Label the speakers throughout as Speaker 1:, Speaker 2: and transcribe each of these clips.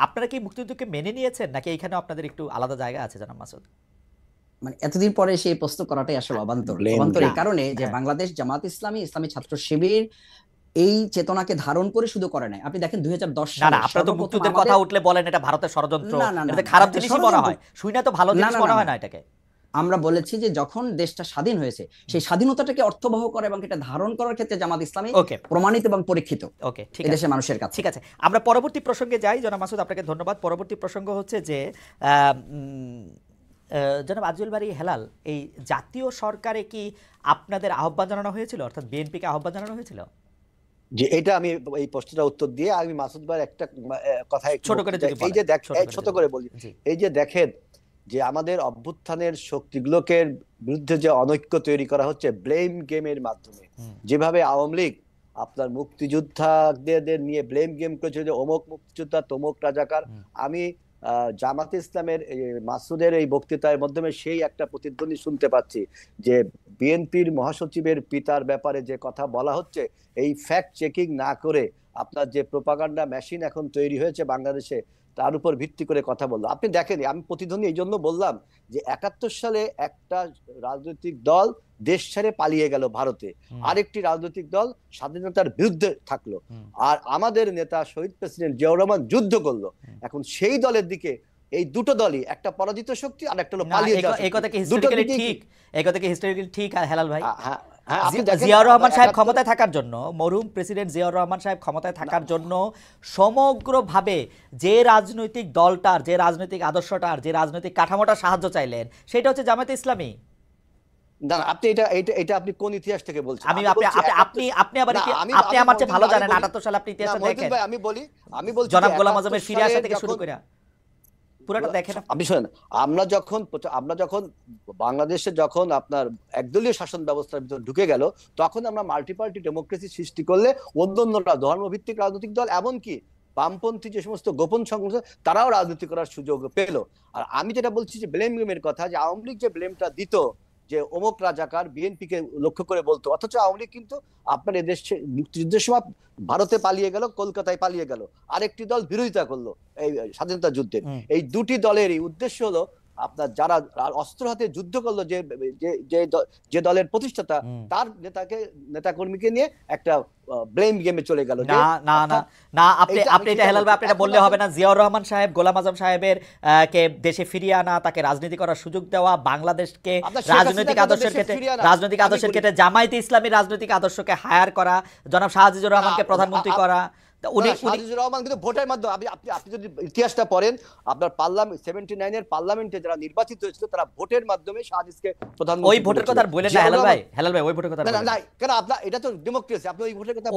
Speaker 1: আপনারা কি মুক্তিযুদ্ধকে মেনে নিয়েছেন নাকি এখানে আপনাদের একটু আলাদা জায়গা আছে জনাব মাসুদ?
Speaker 2: মানে এতদিন পরে সেই প্রশ্ন করাটাই আসলে অবান্তর এই কারণে যে বাংলাদেশ জামাত ইসলামী ইসলামী ছাত্র শিবির এই চেতনাকে ধারণ করে শুধু করে নাই। আপনি দেখেন 2010 সালে
Speaker 1: আপনারা তো মুক্তিযুদ্ধের কথা উঠলে বলেন এটা ভারতের ষড়যন্ত্র, এটা খারাপ জিনিসই মনে হয়, শুনে তো ভালো জিনিস মনে হয় না এটাকে।
Speaker 2: আমরা বলেছি যে যখন দেশটা স্বাধীন হয়েছে সেই স্বাধীনতাটাকে অর্থবহ করে এবং এটা ধারণ করার ক্ষেত্রে জামাত ইসলামী প্রমাণিত এবং পরীক্ষিত দেশের মানুষের কাছে।
Speaker 1: ঠিক আছে, আমরা পরবর্তী প্রসঙ্গে যাই। জনাব মাসুদ আপনাকে ধন্যবাদ। পরবর্তী প্রসঙ্গ হচ্ছে যে জনাব আজিজুল বারী হেলাল, এই জাতীয় সরকারে কি আপনাদের আহ্বান জানানো হয়েছিল, অর্থাৎ বিএনপিকে আহ্বান জানানো হয়েছিল?
Speaker 3: যে এটা আমি এই প্রশ্নটা উত্তর দিয়ে আমি মাসুদ ভাইয়ের একটা কথা
Speaker 1: ছোট করে
Speaker 3: এই যে ছোট করে বলি, এই যে দেখেন যে আমাদের অভ্যুত্থানের শক্তিগুলোকে বিরুদ্ধে যে অনৈক্য তৈরি করা হচ্ছে ব্লেম গেমের মাধ্যমে, যেভাবে আওয়ামী লীগ আপনার মুক্তিযোদ্ধাদের নিয়ে ব্লেম গেম করেছে যে অমুক মুক্তিযোদ্ধা তমুক রাজাকার, আমি জামাতে ইসলামের মাসুদের এই বক্তৃতার মাধ্যমে সেই একটা প্রতিধ্বনি শুনতে পাচ্ছি যে বিএনপির মহাসচিবের পিতার ব্যাপারে যে কথা বলা হচ্ছে এই ফ্যাক্ট চেকিং না করে আপনার যে প্রোপাগান্ডা মেশিন এখন তৈরি হয়েছে বাংলাদেশে তার উপর ভিত্তি করে কথা বললো। আপনি দেখেন, আমি প্রতিধ্বনি এই জন্য বললাম যে 71 সালে একটা রাজনৈতিক দল দেশ ছেড়ে পালিয়ে গেল ভারতে, আরেকটি রাজনৈতিক দল স্বাধীনতার বিরুদ্ধে থাকলো, আর আমাদের নেতা শহীদ প্রেসিডেন্ট জিয়াউর রহমান যুদ্ধ করলো। এখন সেই দলের দিকে এই দুটো দলই, একটা পরাজিত শক্তি আর একটা হলো পালিয়ে যাওয়া।
Speaker 1: এই কথা কি হিস্টোরিক্যালি ঠিক? এই কথা কি হিস্টোরিক্যালি ঠিক হেলাল ভাই? জিয়াউর রহমান সাহেব ক্ষমতায় থাকার জন্য, মরহুম প্রেসিডেন্ট জিয়াউর রহমান সাহেব ক্ষমতায় থাকার জন্য সমগ্রভাবে যে রাজনৈতিক দলটার, যে রাজনৈতিক আদর্শটার, যে রাজনৈতিক কাঠামোটার সাহায্য চাইলেন সেটা হচ্ছে জামায়াতে ইসলামী।
Speaker 3: না, আপনি এটা আপনি কোন ইতিহাস থেকে বলছেন?
Speaker 1: আপনি আমার চেয়ে ভালো জানেন। 78 সালে আপনি ইতিহাসটা দেখেন।
Speaker 3: আমি বলছি
Speaker 1: জনাব গোলাম আযমের ফিরে আসা থেকে শুরু করে পুরোটা দেখেন।
Speaker 3: আপনি শুনেন, আমরা যখন বাংলাদেশে যখন আপনার একদলীয় শাসন ব্যবস্থার ভিতরে ঢুকে গেল, তখন আমরা মাল্টিপার্টি ডেমোক্রেসি সৃষ্টি করলে অন্যান্যরা ধর্মভিত্তিক রাজনৈতিক দল এমনকি বামপন্থী যে সমস্ত গোপন সংগঠন তারাও রাজনীতি করার সুযোগ পেল। আর আমি যেটা বলছি যে ব্লেম গেমের কথা, যে আওয়ামী লীগ যে ব্লেমটা দিত যে অমুক রাজাকার বিএনপি কে লক্ষ্য করে বলতো, অথচ আওয়ামী লীগ কিন্তু আপনার এদেশ মুক্তিযুদ্ধের সময় ভারতে পালিয়ে গেল, কলকাতায় পালিয়ে গেল, আরেকটি দল বিরোধিতা করলো এই স্বাধীনতা যুদ্ধের। এই দুটি দলেরই উদ্দেশ্য হলো আপনার যারা অস্ত্র হাতে যুদ্ধ করলো, যে দলের প্রতিষ্ঠাতা তার নেতাকর্মীকে নিয়ে একটা ব্লেম গেমে চলে গেল।
Speaker 1: না আপনি এটা হেলাল ভাই, আপনি এটা বললে হবে না। জিয়াউর রহমান সাহেব, গোলাম আযম সাহেবের কে দেশে ফিরিয়ে আনা, তাকে রাজনীতি করার সুযোগ দেওয়া, বাংলাদেশকে রাজনৈতিক আদর্শের ক্ষেত্রে জামায়াতে ইসলামী রাজনৈতিক আদর্শকে হায়ার করা, জনাব শাহ আজিজুর রহমানকে প্রধানমন্ত্রী করা,
Speaker 3: ভোটের মাধ্যমে। আপনি যদি ইতিহাসটা পড়েন, আপনার 79 এর পার্লামেন্টে যারা নির্বাচিত হয়েছিল তারা ভোটের মাধ্যমে শাহজিজকে প্রধানমন্ত্রী।
Speaker 1: ওই ভোটের কথা বলেন না হেলাল ভাই, ওই ভোটের কথা
Speaker 3: না কেন আপনার, এটা তো ডেমোক্রেসি, আপনি ওই ভোটের কথা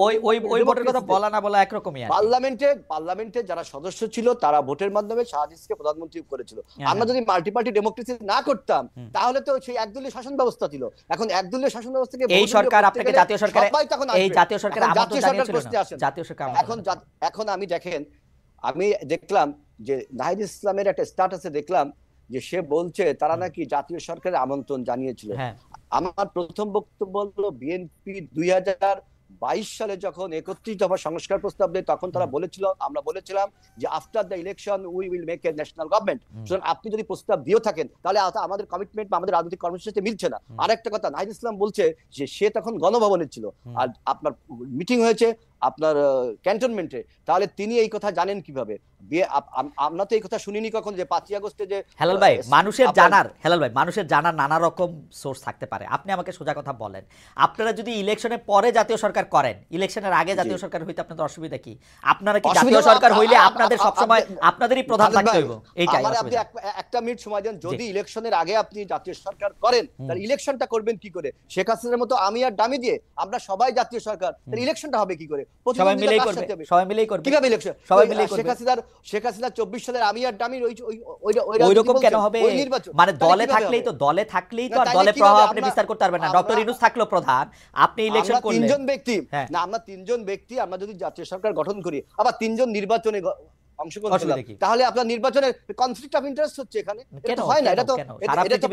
Speaker 1: ওই ভোটের কথা বলা না বলা একরকমই।
Speaker 3: পার্লামেন্টে যারা সদস্য ছিল তারা ভোটের মাধ্যমে শাহজিজকে প্রধানমন্ত্রী করেছিল। আমরা যদি মাল্টিপার্টি ডেমোক্রেসি না করতাম তাহলে তো সেই একদলীয় শাসন ব্যবস্থা ছিল। এখন একদলীয় শাসন ব্যবস্থাকে
Speaker 1: এই সরকার আপনাকে জাতীয় সরকারে, এই জাতীয় সরকারে আমন্ত্রণ জানিয়েছিল না? জাতীয় সরকার
Speaker 3: এখন আমি দেখলাম যে নাহিদ ইসলামের একটা স্ট্যাটাসে দেখলাম যে সে বলছে তারা নাকি জাতীয় সরকারের আমন্ত্রণ জানিয়েছিল। আমার প্রথম বক্তব্য হলো বিএনপি 2022 সালে যখন 31 দফা সংস্কার প্রস্তাব দেয় তখন তারা আমরা বলেছিলাম যে after the election we will make a national government. সুতরাং আপনি যদি প্রস্তাব দিয়েও থাকেন তাহলে আমাদের কমিটমেন্ট বা আমাদের রাজনৈতিক কর্মসূচির সাথে মিলছে না। আরেকটা কথা, নাহিদ ইসলাম বলছে যে সে তখন গণভবনে ছিল আর আপনার মিটিং হয়েছে আপনার ক্যান্টনমেন্টে, তাহলে তিনি এই কথা জানেন কিভাবে? আমরা তো এই কথা শুনিনি কখন যে 5ই আগস্টে যে
Speaker 1: হেলাল ভাই মানুষের জানার নানা রকম সোর্স থাকতে পারে। আপনি আমাকে সোজা কথা বলেন, আপনারা যদি ইলেকশনের পরে জাতীয় সরকার করেন, ইলেকশনের আগে জাতীয় সরকার হইতে আপনাদের অসুবিধা কি? আপনারা কি জাতীয় সরকার হইলে আপনাদের সব সময় আপনাদেরই প্রধান থাকতে হইব? এইটাই
Speaker 3: আপনি একটা মিনিট সময় দেন। যদি ইলেকশনের আগে আপনি জাতীয় সরকার করেন তাহলে ইলেকশনটা করবেন কি করে? শেখ হাসিনার মতো আমি আর ডামি দিয়ে আমরা সবাই জাতীয় সরকার, তাহলে ইলেকশনটা হবে কি করে?
Speaker 1: সবাই মিলেই করবে।
Speaker 3: কিভাবে ইলেকশন সবাই মিলেই করবে? শেখ হাসিনা 24 সালের আমি আর ডামির
Speaker 1: ওই রকম কেন হবে? মানে দলে থাকলেই তো আর দলে প্রভাব আপনি বিস্তার করতে পারবেন না। ডক্টর ইউনূস থাকলো প্রধান, আপনি ইলেকশন করলেন।
Speaker 3: আমরা তিনজন ব্যক্তি আমরা যদি জাতীয় সরকার গঠন করি, আবার তিনজন নির্বাচনে অংশগ্রহণ করলাম, তাহলে আপনার নির্বাচনের কনফ্লিক্ট অফ ইন্টারেস্ট হচ্ছে এখানে। এটা হয় না, এটা তো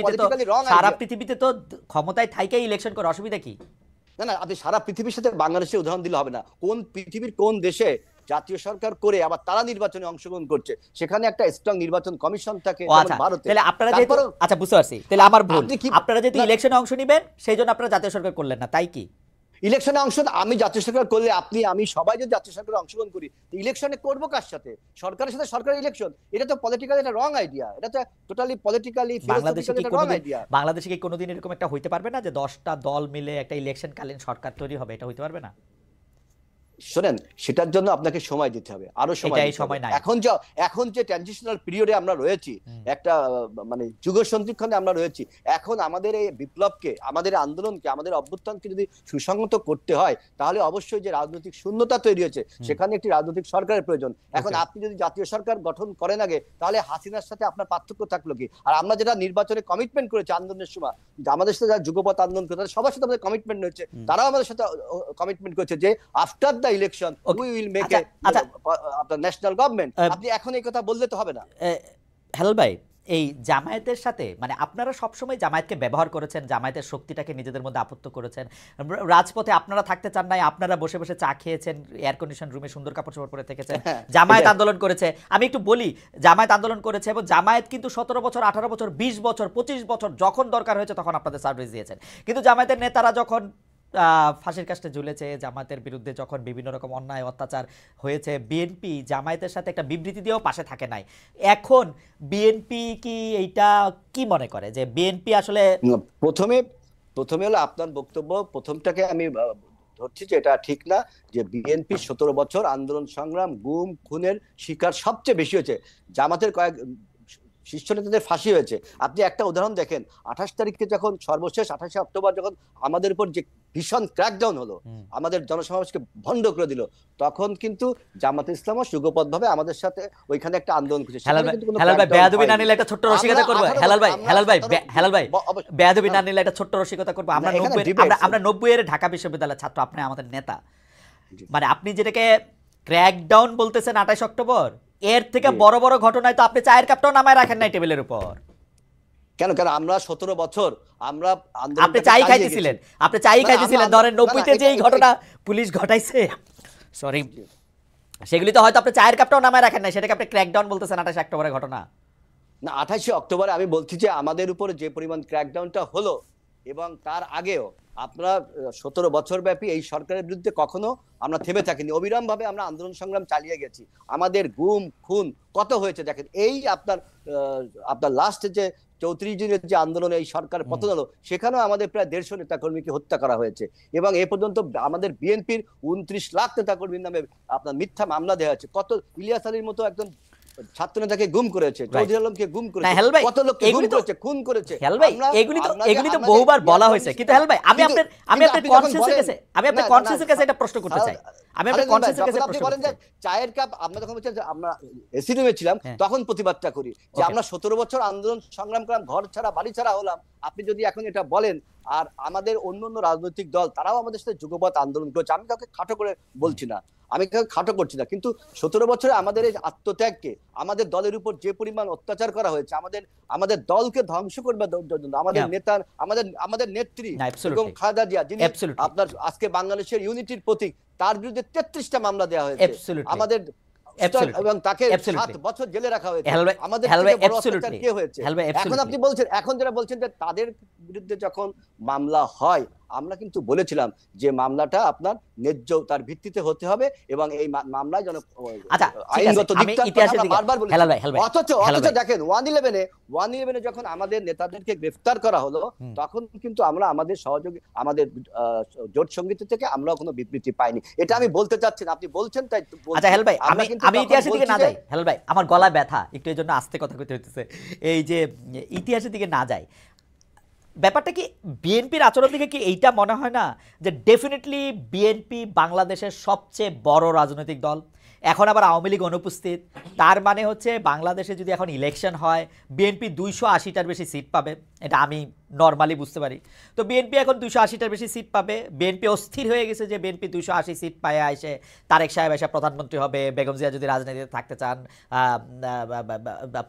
Speaker 3: পলিটিক্যালি রং।
Speaker 1: সারা পৃথিবীতে তো ক্ষমতায় থাইকেই ইলেকশন করে, অসুবিধা কি?
Speaker 3: না আপনি সারা পৃথিবীর সাথে বাংলাদেশের উদাহরণ দিলে হবে না। পৃথিবীর কোন দেশে জাতীয় সরকার করে আবার তারা নির্বাচনে অংশগ্রহণ করছে, সেখানে একটা স্ট্রং নির্বাচন কমিশন থাকে ভারতে।
Speaker 1: তাহলে আপনারা যেহেতু, আচ্ছা বুঝতে পারছি, তাহলে আমার ভুল, আপনারা যেহেতু ইলেকশনে অংশ নেবেন সেই জন্য আপনারা জাতীয় সরকার করলেন না, তাই কি?
Speaker 3: ইলেকশনে অংশ আমি জাতীয় সরকার করলে আপনি আমি সবাই যদি জাতীয় সরকারে অংশগ্রহণ করি, ইলেকশনে করবো কার সাথে? সরকারের সাথে সরকারের ইলেকশন, এটা তো পলিটিক্যালি একটা রং আইডিয়া, এটা তো টোটালি পলিটিক্যালি
Speaker 1: বাংলাদেশে কি কোনোদিন এরকম একটা হইতে পারবে না যে 10টা দল মিলে একটা ইলেকশন কালীন সরকার তৈরি হবে? এটা হইতে পারবে না?
Speaker 3: শোনেন, সেটার জন্য আপনাকে সময় দিতে হবে, আরো সময় নাই। এখন যে ট্রানজিশনাল পিরিয়ডে আমরা রয়েছি, একটা মানে যুগ সন্ধিক্ষণে আমরা রয়েছি, এখন আমাদের এই বিপ্লবকে, আমাদের আন্দোলনকে, আমাদের অভ্যুত্থানকে যদি সুসংহত করতে হয়, তাহলে অবশ্যই যে রাজনৈতিক শূন্যতা তৈরি হয়েছে সেখানে একটি রাজনৈতিক সরকারের প্রয়োজন। এখন আপনি যদি জাতীয় সরকার গঠন করেন আগে, তাহলে হাসিনার সাথে আপনার পার্থক্য থাকলো কি? আর আমরা যেটা নির্বাচনে কমিটমেন্ট করেছি আন্দোলনের সময়, আমাদের সাথে যারা যুগপৎ আন্দোলন করে সবার সাথে আমাদের কমিটমেন্ট হয়েছে, তারাও আমাদের সাথে কমিটমেন্ট করেছে যে after the election we will make a আপনার ন্যাশনাল গভর্নমেন্ট। আপনি এখন এই কথা বললে তো হবে না।
Speaker 1: হেলাল ভাই, এই জামায়াতের সাথে মানে আপনারা সবসময় জামায়াতকে ব্যবহার করেছেন, জামায়াতের শক্তিটাকে নিজেদের মধ্যে আপত্তি করেছেন, রাজপথে আপনারা থাকতে চান নাই, আপনারা বসে বসে চা খেয়েছেন, এয়ার কন্ডিশন রুমে সুন্দর কাপড় চোপড় পরে থেকেছেন। জামায়াত আন্দোলন করেছে, আমি একটু বলি, জামায়াত আন্দোলন করেছে এবং জামায়াত কিন্তু 17 বছর 18 বছর 20 বছর 25 বছর যখন দরকার হয়েছে তখন আপনাদের সার্ভিস দিয়েছেন। কিন্তু জামায়াতের নেতারা যখন ফাঁসির কাস্টে ঝুলেছে, জামায়াতের বিরুদ্ধে যখন বিভিন্ন রকম অন্যায় অত্যাচার হয়েছে, বিএনপি জামায়াতের সাথে একটা বিবৃতি দিয়েও পাশে থাকে নাই। এখন বিএনপি কি এইটা কি মনে করে যে বিএনপি আসলে
Speaker 3: প্রথমে হলো আপনার বক্তব্য প্রথমটাকে আমি ধরছি যে এটা ঠিক না, যে বিএনপি 17 বছর আন্দোলন সংগ্রাম, গুম খুনের শিকার সবচেয়ে বেশি হয়েছে, জামাতের কয়েক শীর্ষ নেতাদের ফাঁসি হয়েছে। আপনি একটা উদাহরণ দেখেন, 28 তারিখে যখন সর্বশেষ 28 অক্টোবর যখন আমাদের উপর যে ভীষণ ক্র্যাকডাউন হলো, আমাদের জনসমাবেশকে ভণ্ড করে দিল, তখন কিন্তু জামাতে ইসলামও যুগপৎভাবে আমাদের সাথে ওইখানে একটা আন্দোলন করেছে।
Speaker 1: হেলাল ভাই বেয়াদবি না নিলে একটা ছোট্ট রসিকতা করব। হেলাল ভাই বেয়াদবি না নিলে একটা ছোট্ট রসিকতা করব। আমরা 90 এর ঢাকা বিশ্ববিদ্যালয়ের ছাত্র, আপনি আমাদের নেতা, মানে আপনি যেটাকে ক্র্যাকডাউন বলতেছেন 28 অক্টোবর, এর থেকে বড় বড় ঘটনায় তো আপনি চায়ের কাপটাও নামায় রাখেন নাই টেবিলের উপর।
Speaker 3: কেন আমরা 17 বছর আমরা
Speaker 1: আপনি চাই খাইতেছিলেন, ধরেন 90-তে যে এই ঘটনা পুলিশ ঘটাইছে, সরি, সেগুলি তো হয়তো আপনি চায়ের কাপটাও নামায় রাখেন নাই, সেটাকে আপনি ক্র্যাকডাউন বলতেছেন 28 অক্টোবরের ঘটনা।
Speaker 3: না, 28 অক্টোবরে আমি বলছি যে আমাদের উপরে যে পরিমাণ ক্র্যাকডাউনটা হলো এবং তার আগেও আপনারা 17 বছর ব্যাপী এই সরকারের বিরুদ্ধে কখনো আমরা থেমে থাকিনি, অবিরাম ভাবে আমরা আন্দোলন সংগ্রাম চালিয়ে গেছি। আমাদের গুম খুন কত হয়েছে দেখেন, এই আপনার লাস্ট যে 34 দিনের যে আন্দোলনে এই সরকার পতন হলো, সেখানেও আমাদের প্রায় 150 নেতাকর্মীকে হত্যা করা হয়েছে এবং এ পর্যন্ত আমাদের বিএনপির 29 লাখ নেতাকর্মীর নামে আপনার মিথ্যা মামলা দেওয়া হয়েছে। কত ইলিয়াস আলীর মতো একজন ছাত্র নেতাকে গুম করেছে, চৌধুরী আলমকে গুম করেছে, কত লোককে গুম করেছে, খুন করেছে।
Speaker 1: এগুলি তো বহুবার বলা হয়েছে, কিন্তু হেলাল ভাই আমি আপনার কনসিয়াসের কাছে একটা প্রশ্ন করতে চাই। আমি আপনার কনসিয়াসের কাছে প্রশ্ন করতে চাই।
Speaker 3: চায়ের কাপ আমরা যখন বলছেন যে আমরা এসি রুমে ছিলাম, তখন প্রতিবাদটা করি যে আমরা 17 বছর আন্দোলন সংগ্রাম করলাম, ঘর ছাড়া বাড়ি ছাড়া হলাম। আপনি যদি এখন এটা বলেন, আর আমাদের অন্য রাজনৈতিক দল তারাও আমাদের সাথে যুগপৎ আন্দোলন করেছে, আমি কাউকে খাটো করে বলছি না, আমি কাউকে খাটো করছি না, কিন্তু 17 বছরে আমাদের এই আত্মত্যাগকে, আমাদের দলের উপর যে পরিমাণ অত্যাচার করা হয়েছে, আমাদের দলকে ধ্বংস করবে জন্য আমাদের নেতা, আমাদের নেত্রী এবং খালেদা জিয়া, যিনি আপনার আজকে বাংলাদেশের ইউনিটির প্রতীক, তার বিরুদ্ধে 33টা মামলা দেওয়া হয়েছে আমাদের, এবং তাকে 7 বছর জেলে রাখা হয়েছে। আমাদের কি হয়েছে এখন আপনি বলছেন, এখন যারা বলছেন যে তাদের বিরুদ্ধে যখন মামলা হয়, আমরা কিন্তু বলেছিলাম যে মামলাটা আপনার ন্যায্য তার ভিত্তিতে হতে হবে এবং এই মামলায় যেন আইনগত দিকটা বারবার বলি। অথচ দেখেন 111 যখন আমাদের নেতাদেরকে গ্রেফতার করা হলো, তখন কিন্তু আমরা আমাদের সহযোগী, আমাদের জোট সঙ্গীত থেকে আমরা কোনো বিবৃতি পাইনি। এটা আমি বলতে চাচ্ছি না, আপনি বলছেন তাই।
Speaker 1: আচ্ছা হেলাল ভাই, আমি ইতিহাসের দিকে না যাই। হেলাল ভাই, আমার গলায় ব্যথা একটু, এই জন্য আস্তে কথা কইতে হইতেছে। এই যে ইতিহাসের দিকে না যাই, ব্যাপারটা কি বিএনপির আচরণ থেকে কি এইটা মনে হয় না যে ডেফিনেটলি বিএনপি বাংলাদেশের সবচেয়ে বড় রাজনৈতিক দল, এখন আবার আওয়ামী লীগ অনুপস্থিত, তার মানে হচ্ছে বাংলাদেশে যদি এখন ইলেকশন হয় বিএনপি 280টার বেশি সিট পাবে, এটা আমি নরমালি বুঝতে পারি। তো বিএনপি এখন 280টার বেশি সিট পাবে। বিএনপি অস্থির হয়ে গেছে যে বিএনপি 280 সিট পায় এসে তারেক সাহেব এসে প্রধানমন্ত্রী হবে, বেগম জিয়া যদি রাজনীতিতে থাকতে চান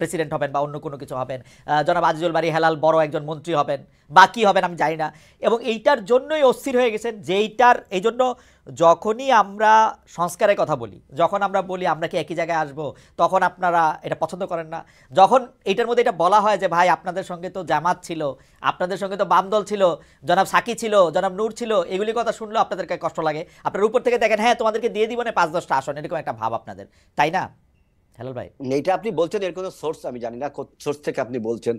Speaker 1: প্রেসিডেন্ট হবেন বা অন্য কোনো কিছু হবেন, জনাব আজিজুল বারী হেলাল বড় একজন মন্ত্রী হবেন বা কী হবেন আমি জানি না। এবং এইটার জন্যই অস্থির হয়ে গেছেন, এই জন্য যখনই আমরা সংস্কারের কথা বলি, যখন আমরা বলি আমরা কি একই জায়গায় আসবো, তখন আপনারা এটা পছন্দ করেন না। যখন এইটার মধ্যে এটা বলা হয় যে ভাই আপনাদের সঙ্গে তো জামাত ছিল, আপনাদের সঙ্গে তো বাম দল ছিল, জনাব সাকি ছিল, জনাব নূর ছিল, এগুলি কথা শুনলেও আপনাদেরকে কষ্ট লাগে। আপনার উপর থেকে দেখেন হ্যাঁ তোমাদেরকে দিয়ে দিব না 5-10টা আসন, এরকম একটা ভাব আপনাদের, তাই না হেলাল ভাই?
Speaker 3: এইটা আপনি বলছেন, এর কোনো সোর্স আমি জানি না সোর্স থেকে আপনি বলছেন।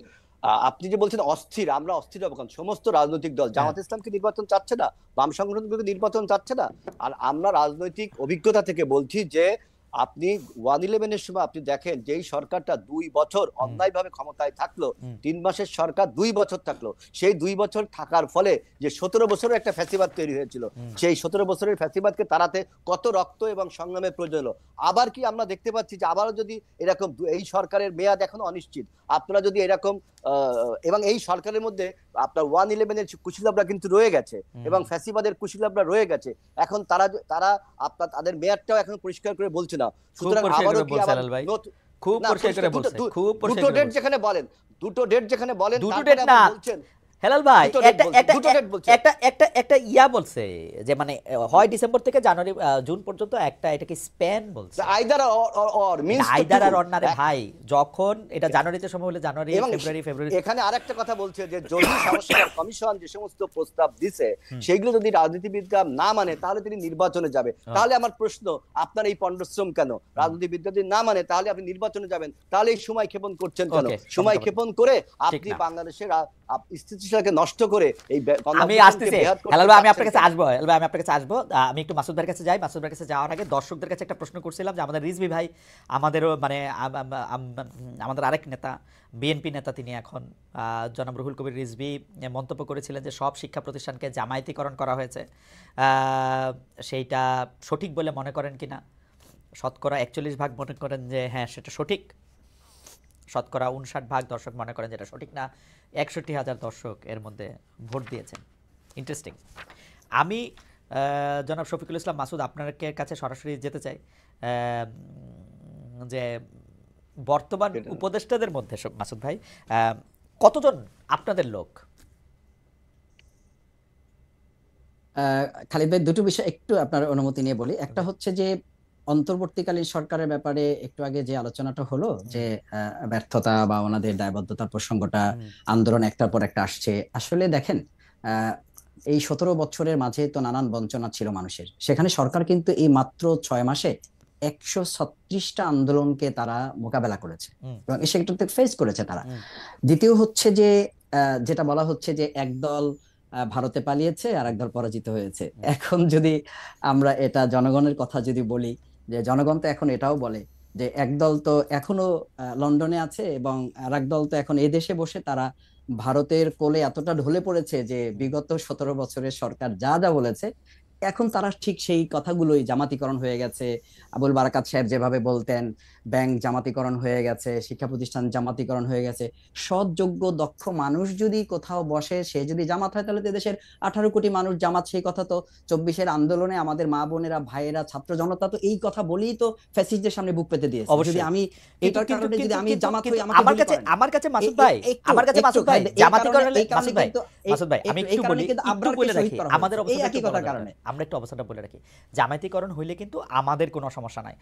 Speaker 3: আপনি যে বলছেন অস্থির, আমরা অস্থির হবো কারণ সমস্ত রাজনৈতিক দল জামাত ইসলামকে নির্বাচন চাচ্ছে না, বাম সংগঠনগুলোকে নির্বাচন চাচ্ছে না। আর আমরা রাজনৈতিক অভিজ্ঞতা থেকে বলছি যে আপনি 111-এর সময় আপনি দেখেন যেই সরকারটা 2 বছর অন্যায়ভাবে ক্ষমতায় থাকলো, 3 মাসের সরকার 2 বছর থাকলো, সেই 2 বছর থাকার ফলে যে 17 বছরের একটা ফ্যাসিবাদ তৈরি হয়েছিল, সেই 17 বছরের ফ্যাসিবাদকে তাড়াতে কত রক্ত এবং সংগ্রামের প্রয়োজন হলো। আবার কি আমরা দেখতে পাচ্ছি যে আবারও যদি এরকম, এই সরকারের মেয়াদ এখনো অনিশ্চিত, আপনারা যদি এরকম এবং এই সরকারের মধ্যে আপনার 111-এর কুশীলবরা কিন্তু রয়ে গেছে এবং ফ্যাসিবাদের কুশীলবরা রয়ে গেছে। এখন তারা আপনার তাদের মেয়াদটাও এখন পরিষ্কার করে বলছে না। সুতরাং আবারও কি আবার
Speaker 1: খুব পরিষ্কার করে বলছে, খুব পরিষ্কার
Speaker 3: দুটো ডেট যেখানে বলেন, দুটো ডেট যেখানে বলেন,
Speaker 1: দুটো ডেট না হেলাল ভাই, একটা ইয়া বলছে যে মানে হয় ডিসেম্বর থেকে জানুয়ারি জুন পর্যন্ত, একটা এটাকে স্প্যান বলছে,
Speaker 3: আইদার অর মিন্স
Speaker 1: আইদার আর অর না রে ভাই। যখন এটা জানুয়ারিতে সময় হলে জানুয়ারি ফেব্রুয়ারি।
Speaker 3: এখানে আরেকটা কথা বলছে যে যদি সংস্কার কমিশন যে সমস্ত প্রস্তাব দিছে সেগুলো যদি রাজনীতিবিদরা না মানে তাহলে তিনি নির্বাচনে যাবে। তাহলে আমার প্রশ্ন, আপনার এই পণ্ডশ্রম কেন? রাজনীতিবিদরা যদি না মানে তাহলে আপনি নির্বাচনে যাবেন, তাহলে এই সময় ক্ষেপণ করছেন কেন? সময় ক্ষেপণ করে আপনি বাংলাদেশের স্থিতিশীলতাকে নষ্ট করে এই
Speaker 1: আমি আসতেছি হেলাল ভাই, আমি আপনার কাছে আসবো, হেলাল ভাই আমি আপনার কাছে আসবো। আমি একটু মাসুদ ভাইয়ের কাছে যাই। মাসুদ ভাইয়ের কাছে যাওয়ার আগে দর্শকদের কাছে একটা প্রশ্ন করছিলাম যে আমাদের রিজভী ভাই, আমাদেরও মানে আমাদের আরেক নেতা, বিএনপি নেতা, তিনি এখন জনাব রুহুল কবির রিজভী মন্তব্য করেছিলেন যে সব শিক্ষা প্রতিষ্ঠানকে জামায়াতিকরণ করা হয়েছে। সেইটা সঠিক বলে মনে করেন কিনা? শতকরা 41% মনে করেন যে হ্যাঁ সেটা সঠিক, শতকরা 59% দর্শক মনে করেন যেটা সঠিক না। 61,000 দর্শক এর মধ্যে ভোট দিয়েছেন। ইন্টারেস্টিং। আমি জনাব শফিকুল ইসলাম মাসুদ আপনার কাছে সরাসরি যেতে চাই যে বর্তমান উপদেষ্টাদের মধ্যে মাসুদ ভাই কতজন আপনাদের লোক?
Speaker 2: খালিদ ভাই, দুটো বিষয় একটু আপনার অনুমতি নিয়ে বলি। একটা হচ্ছে যে অন্তর্বর্তীকালীন সরকারের ব্যাপারে একটু আগে যে আলোচনাটা হলো যে ব্যর্থতা বা ওনাদের দায়বদ্ধতার প্রসঙ্গটা, আন্দোলন একটার পর একটা আসছে। আসলে দেখেন এই 17 বছরের মাঝে তো নানান বঞ্চনা ছিল মানুষের, সেখানে সরকার কিন্তু এই মাত্র 6 মাসে 136টা আন্দোলনকে তারা মোকাবেলা করেছে এবং সেটাতে ফেস করেছে তারা। দ্বিতীয় হচ্ছে যে যেটা বলা হচ্ছে যে একদল ভারতে পালিয়েছে আর একদল পরাজিত হয়েছে। এখন যদি আমরা এটা জনগণের কথা যদি বলি, যে জনগণ তো এখন এটাও বলে যে একদল তো এখনো লন্ডনে আছে এবং আর একদল তো এখন এই দেশে বসে তারা ভারতের কোলে এতটা ঢলে পড়েছে যে বিগত 17 বছরের সরকার যা যা বলেছে এখন তারা ঠিক সেই কথাগুলোই, জামাতিকরণ হয়ে গেছে, আবুল বারাকাত সাহেব যেভাবে বলতেন, ব্যাংক জামাতিকরণ হয়ে গেছে, শিক্ষা প্রতিষ্ঠান জামাতিকরণ হয়ে গেছে। সৎ, যোগ্য, দক্ষ মানুষ যদি কোথাও বসে, সে যদি জামাত হয়, তাহলে দেশের 18 কোটি মানুষ জামাত। সেই কথা তো 24-এর আন্দোলনে আমাদের মা বোনেরা, ভাইয়েরা, ছাত্র জনতা তো এই কথা বলেই তো ফ্যাসিস্টদের সামনে বুক পেতে দিয়েছে। যদি আমি এটার কারণে যদি আমি জামাত হই,
Speaker 1: আমার কাছে মাসুদ ভাই, আমার কাছে মাসুদ ভাই জামাতিকরণ মাসুদ ভাই আমি একটু বলি, একটু বলে রাখি আমাদের অবস্থার কারণে আমরা একটু অবস্থাটা বলে রাখি। জামায়াতিকরণ হইলে কিন্তু আমাদের কোনো সমস্যা নাই।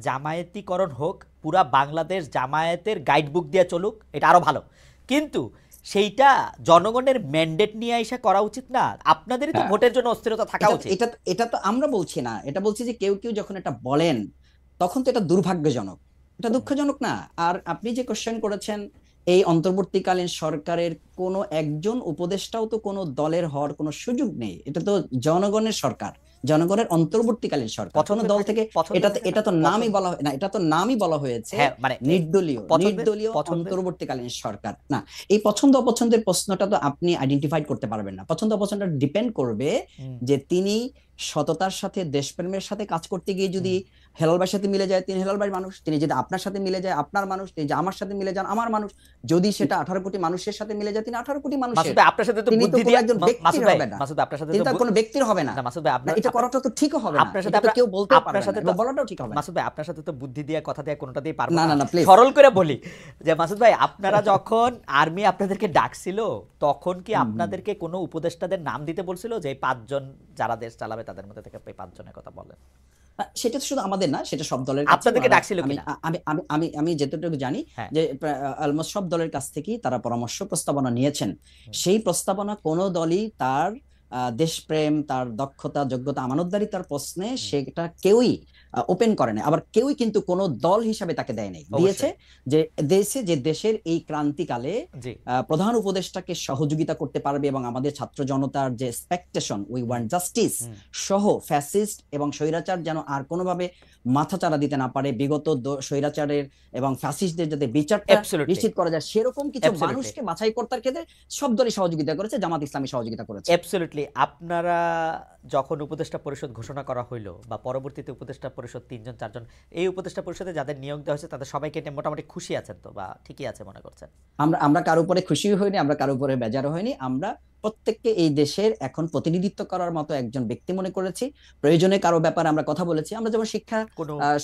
Speaker 1: জামায়াতিকরণ হোক, পুরা বাংলাদেশ জামায়াতের গাইডবুক দিয়ে চলুক, এটা আরো ভালো। কিন্তু সেইটা জনগণের ম্যান্ডেট নিয়ে এসে করা উচিত না। আপনাদেরই তো ভোটের জন্য অস্থিরতা থাকা উচিত।
Speaker 2: এটা তো আমরা বলছি না, এটা বলছি যে কেউ কেউ যখন এটা বলেন তখন তো এটা দুর্ভাগ্যজনক, এটা দুঃখজনক না। আর আপনি যে কোশ্চেন করেছেন, এই অন্তর্বর্তীকালীন সরকারের কোনো একজন উপদেষ্টাও তো কোনো দলের হওয়ার কোনো সুযোগ নেই। এটা তো জনগণের সরকার, জনগণের অন্তর্বর্তীকালীন সরকার। কোনো দল থেকে এটা তো নামই বলা হয় না, এটা তো নামই বলা হয়েছে নির্দলীয় অন্তর্বর্তীকালীন সরকার। না, এই পছন্দ অপছন্দের প্রশ্নটা তো আপনি আইডেন্টিফাই করতে পারবেন না। পছন্দ অপছন্দটা ডিপেন্ড করবে যে তিনি সততার সাথে, দেশপ্রেমের সাথে কাজ করতে গিয়ে যদি হেলাল ভাইয়ের সাথে মিলে যায় তিনি হেলাল ভাইয়ের মানুষ, তিনি যদি আপনার সাথে মিলে যায় আপনার মানুষ, তিনি যে আমার সাথে মিলে যান আমার মানুষ, যদি সেটা 18 কোটি মানুষের সাথে মিলে যায় তিনি 18 কোটি মানুষের।
Speaker 1: আপনার সাথে তো
Speaker 2: বুদ্ধি দিয়ে একজন ব্যক্তির হবে না,
Speaker 1: মাসুদ আপনার সাথে
Speaker 2: তো কোনো ব্যক্তির হবে না।
Speaker 1: মাসুদ ভাই আপনার
Speaker 2: এটা করাটা তো ঠিকও হবে না,
Speaker 1: আপনার সাথে
Speaker 2: কেউ বলতে পারবে
Speaker 1: আপনার সাথে
Speaker 2: না, বলাটাও ঠিক হবে না।
Speaker 1: মাসুদ ভাই আপনার সাথে তো বুদ্ধি দিয়ে কথা দিয়ে কোনটা দিয়ে পারবো
Speaker 2: না। না প্লিজ
Speaker 1: সরল করে বলি যে মাসুদ ভাই আপনারা যখন আর্মি আপনাদেরকে ডাকছিল তখন কি আপনাদেরকে কোনো উপদেষ্টাদের নাম দিতে বলছিল যে 5 জন যারা দেশ চালাবে তাদের মধ্যে থেকে 5 জনের কথা বলেন?
Speaker 2: সেটা শুধু আমাদের না, সেটা সব দলের
Speaker 1: আপনাদেরকে ডাকছিল কিনা?
Speaker 2: আমি যেটুকু জানি যে অলমোস্ট সব দলের কাছ থেকেই তারা পরামর্শ প্রস্তাবনা নিয়েছেন। সেই প্রস্তাবনা কোনো দলই তার দেশপ্রেম, তার দক্ষতা, যোগ্যতা, আমানতদারিতার প্রশ্নে সেটা কেউই ওপেন করে না, আবার কেউই কিন্তু কোনো দল হিসাবে তাকে দেয় নাই, দিয়েছে যে দেশের এই ক্রান্তিকালে প্রধান উপদেষ্টাকে সহযোগিতা করতে পারবে এবং আমাদের ছাত্র জনতার যে এক্সপেকটেশন উই ওয়ান্ট জাস্টিস সহ ফ্যাসিস্ট এবং স্বৈরাচার যেন আর কোনোভাবে মাথাচাড়া দিতে না পারে, বিগত স্বৈরাচারের এবং ফ্যাসিস্টদের যাতে বিচারটা নিশ্চিত করা যায় সেরকম কিছু মানুষকে বাছাই করতে ক্ষেত্রে সব দলই সহযোগিতা করেছে, জামাত ইসলামী সহযোগিতা করেছে।
Speaker 1: অ্যাবসলিউটলি। আপনারা যখন উপদেষ্টা পরিষদ ঘোষণা করা হইলো বা পরবর্তীতে উপদেষ্টা পরিষদ 3 জন 4 জন এই উপদেষ্টা পরিষদে যাদের নিয়োগ দেওয়া হয়েছে তাদের সবাইকে নিয়ে মোটামুটি খুশি আছেন তো বা ঠিকই আছে মনে করছেন?
Speaker 2: আমরা কারো উপরে খুশি হইনি, আমরা কারো উপরে বেজারও হইনি, আমরা প্রত্যেককে এই দেশের এখন প্রতিনিধিত্ব করার মতো একজন ব্যক্তি মনে করেছি। প্রয়োজনে কারো ব্যাপারে আমরা কথা বলেছি, আমরা যেমন শিক্ষা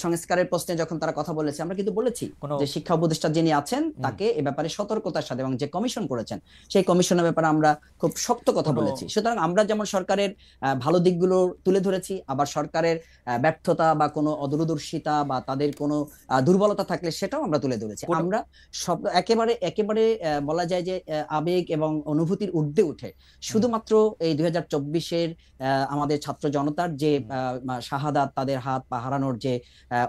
Speaker 2: সংস্কারের প্রশ্নে যখন তারা কথা বলেছে আমরা কিন্তু বলেছি যে শিক্ষা উপদেষ্টা যিনি আছেন তাকে এ ব্যাপারে সতর্কতার সাথে এবং যে কমিশন করেছেন সেই কমিশনের ব্যাপারে আমরা খুব শক্ত কথা বলেছি। সুতরাং আমরা যেমন সরকারের ভালো দিকগুলো তুলে ধরেছি, আবার সরকারের ব্যর্থতা বা কোনো অদূরদর্শিতা বা তাদের কোনো দুর্বলতা থাকলে সেটাও আমরা তুলে ধরেছি। আমরা সব একেবারে বলা যায় যে আবেগ এবং অনুভূতির ঊর্ধ্বে উঠে শুধুমাত্র এই 2024-এর আমাদের ছাত্র জনতার যে শাহাদাত, তাদের হাত পা হারানোর যে